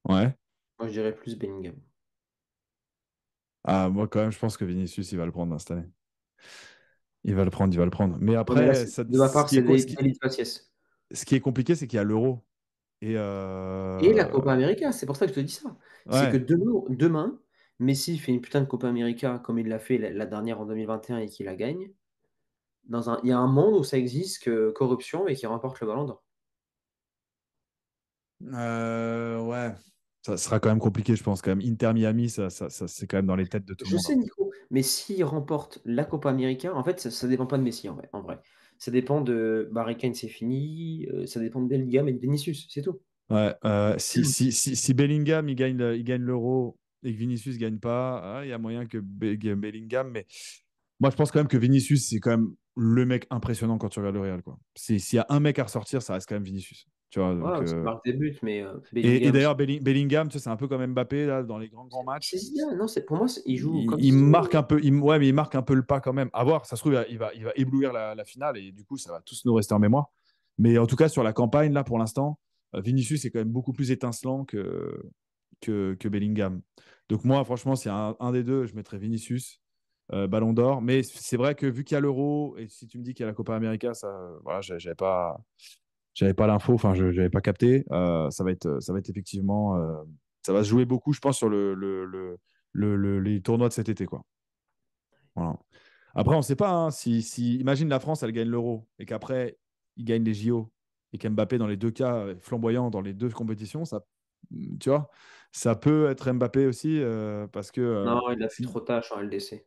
ouais. Moi, je dirais plus Bellingham. Ah, moi, quand même, je pense que Vinicius, il va le prendre hein, cette année. Il va le prendre, il va le prendre. Mais Ouais, mais là, après, de ma part, c'est ce délit de faciès. qui est compliqué, c'est qu'il y a l'euro. Et Et la Copa América, c'est pour ça que je te dis ça. C'est que ouais. demain, Messi fait une putain de Copa América comme il l'a fait la dernière en 2021 et qu'il la gagne. Il y a un monde où ça existe que corruption et qui remporte le Ballon d'Or. Ouais. Ça sera quand même compliqué, je pense, quand même. Inter Miami, c'est quand même dans les têtes de tout le Je monde, sais, hein. Nico, mais s'il remporte la Copa América, en fait, ça dépend pas de Messi, en vrai. Ça dépend de Harry Kane, c'est fini. Ça dépend de Bellingham et de Vinicius, c'est tout. Ouais, si Bellingham il gagne l'Euro et que Vinicius gagne pas, il y a moyen que Bellingham. Mais moi, je pense quand même que Vinicius, c'est quand même le mec impressionnant quand tu regardes le Real, quoi. S'il y a un mec à ressortir, ça reste quand même Vinicius. Tu vois, Ouais, donc, ça marque des buts, mais et Bellingham, d'ailleurs, Bellingham, tu sais, c'est un peu comme Mbappé là, dans les grands, grands matchs. c'est Zidane. Non, pour moi, il joue Il, comme il Zizou. marque un peu, ouais, mais il marque un peu le pas quand même. À voir, ça se trouve, il va éblouir la finale et du coup, ça va tous nous rester en mémoire. Mais en tout cas, sur la campagne, là, pour l'instant, Vinicius est quand même beaucoup plus étincelant que Bellingham. Donc moi, franchement, c'est un des deux, je mettrais Vinicius, Ballon d'Or. Mais c'est vrai que vu qu'il y a l'Euro, et si tu me dis qu'il y a la Copa América, ça, voilà, j'avais pas l'info, enfin, je n'avais pas capté. Ça va être effectivement, ça va se jouer beaucoup, je pense, sur les tournois de cet été, quoi. Voilà. Après, on ne sait pas, hein, imagine la France, elle gagne l'Euro et qu'après, il gagne les JO et qu'Mbappé, dans les deux cas, est flamboyant dans les deux compétitions, ça, tu vois, ça peut être Mbappé aussi parce que Non, il a fait trop tâche en LDC.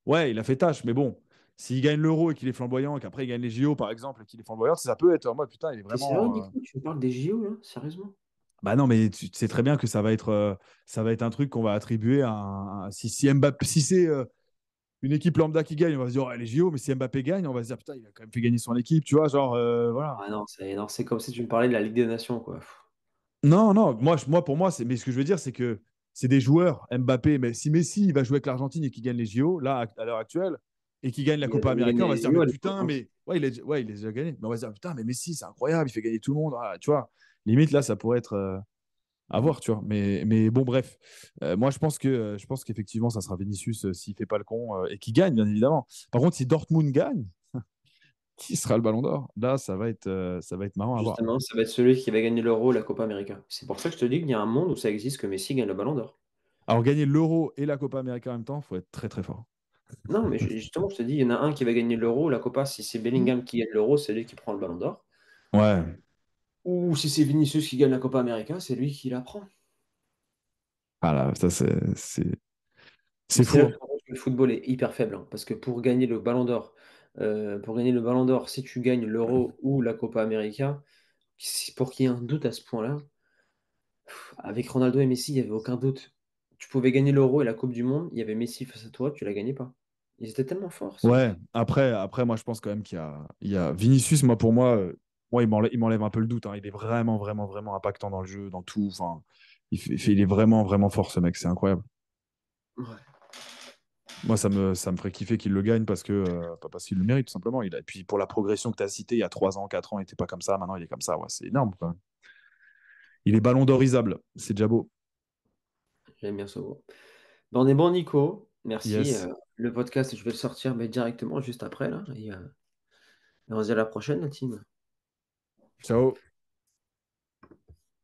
ouais, il a fait tâche, mais bon, s'il gagne l'Euro et qu'il est flamboyant et qu'après il gagne les JO, par exemple, et qu'il est flamboyant, ça peut être en mode putain, il est T'es sérieux, vraiment. Nico? Tu me parles des JO, là? Sérieusement? Bah non, mais tu sais très bien que ça va être un truc qu'on va attribuer à si Mbappé, si c'est une équipe lambda qui gagne, on va se dire, oh, les JO, mais si Mbappé gagne, on va se dire, putain, il a quand même fait gagner son équipe, tu vois, genre, voilà. Ah non, c'est comme si tu me parlais de la Ligue des Nations, quoi. Non, non, pour moi, mais ce que je veux dire, c'est que c'est des joueurs, Mbappé, mais si Messi il va jouer avec l'Argentine et qu'il gagne les JO, là, à l'heure actuelle, et qu'il gagne la Il a Copa jamais América, on gagné va se les dire, JO mais à l'époque, putain, hein. mais ouais, il les a gagnés. Mais on va se dire, putain, mais Messi, c'est incroyable, il fait gagner tout le monde. Ah, tu vois, limite, là, ça pourrait être à voir, tu vois. Mais bon, bref. Je pense qu'effectivement, ça sera Vinicius s'il fait pas le con et qu'il gagne, bien évidemment. Par contre, si Dortmund gagne, qui sera le Ballon d'Or? Là, ça va être marrant à voir. Justement, ça va être celui qui va gagner l'Euro, la Copa América. C'est pour ça que je te dis qu'il y a un monde où ça existe que Messi gagne le Ballon d'Or. Alors, gagner l'Euro et la Copa América en même temps, il faut être très, très fort. Non, mais justement, je te dis, il y en a un qui va gagner l'Euro, la Copa. Si c'est Bellingham qui gagne l'Euro, c'est lui qui prend le Ballon d'Or. Ouais. Ou si c'est Vinicius qui gagne la Copa América, c'est lui qui la prend. Ah là, ça, Mais c'est c'est fou, là que hein. le football est hyper faible, hein, parce que pour gagner le Ballon d'Or, si tu gagnes l'Euro ou la Copa América, pour qu'il y ait un doute à ce point-là, avec Ronaldo et Messi, il n'y avait aucun doute. Tu pouvais gagner l'Euro et la Coupe du Monde, il y avait Messi face à toi, tu la gagnais pas. Ils étaient tellement forts, ces Ouais, mecs. après, moi, je pense quand même il y a Vinicius, moi, pour moi, il m'enlève un peu le doute, hein. Il est vraiment, vraiment, vraiment impactant dans le jeu, dans tout. Enfin, il est vraiment, vraiment fort, ce mec. C'est incroyable. Ouais. Moi, ça me ferait kiffer qu'il le gagne parce que, pas parce qu'il le mérite, tout simplement. Et puis, pour la progression que tu as citée, il y a 3 ans, 4 ans, il n'était pas comme ça. Maintenant, il est comme ça. Ouais, c'est énorme, quand même. Il est ballon d'orisable. C'est déjà beau. J'aime bien ce mot. Ben, on est bon, Nico. Merci. Yes. Le podcast, je vais le sortir mais directement juste après, là. Et on se dit à la prochaine, la team. Ciao.